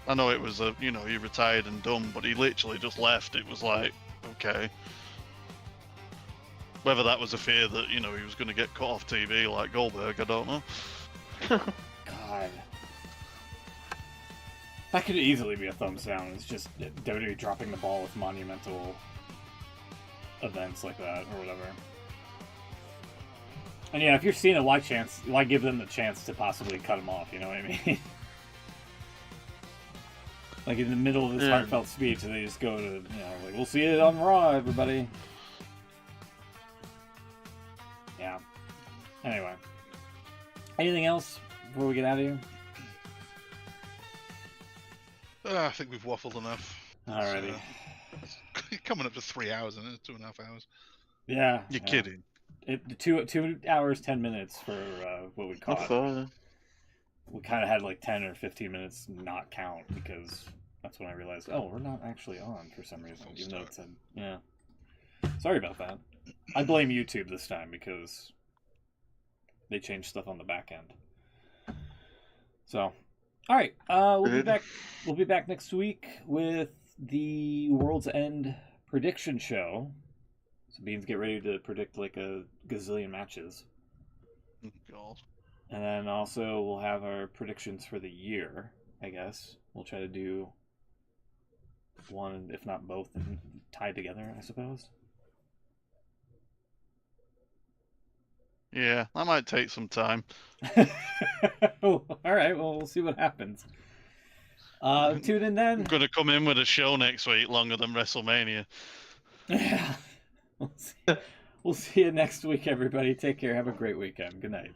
I know it was he retired and done, but he literally just left. It was like, okay. Whether that was a fear that, he was going to get cut off TV like Goldberg, I don't know. God. That could easily be a thumbs down. It's just WWE dropping the ball with monumental events like that, or whatever. And yeah, if you're seeing it, why give them the chance to possibly cut him off? You know what I mean? Like in the middle of this heartfelt speech, they just go to, like, we'll see it on Raw, everybody. Yeah. Anyway. Anything else before we get out of here? I think we've waffled enough. Alrighty. It's coming up to 3 hours, isn't it? 2.5 hours. Yeah. You're kidding. 2 hours, 10 minutes for what we caught. We kind of had like 10 or 15 minutes not count because that's when I realized, oh, we're not actually on for some reason, even though it said, yeah. Sorry about that. I blame YouTube this time because they changed stuff on the back end. So, all right, we'll be back. We'll be back next week with the World's End prediction show. So Beans, get ready to predict like a gazillion matches. God. And then also we'll have our predictions for the year, I guess. We'll try to do one, if not both, tied together, I suppose. Yeah, that might take some time. All right, well, we'll see what happens. Tune in then. I'm going to come in with a show next week longer than WrestleMania. Yeah. We'll see you next week, everybody. Take care. Have a great weekend. Good night.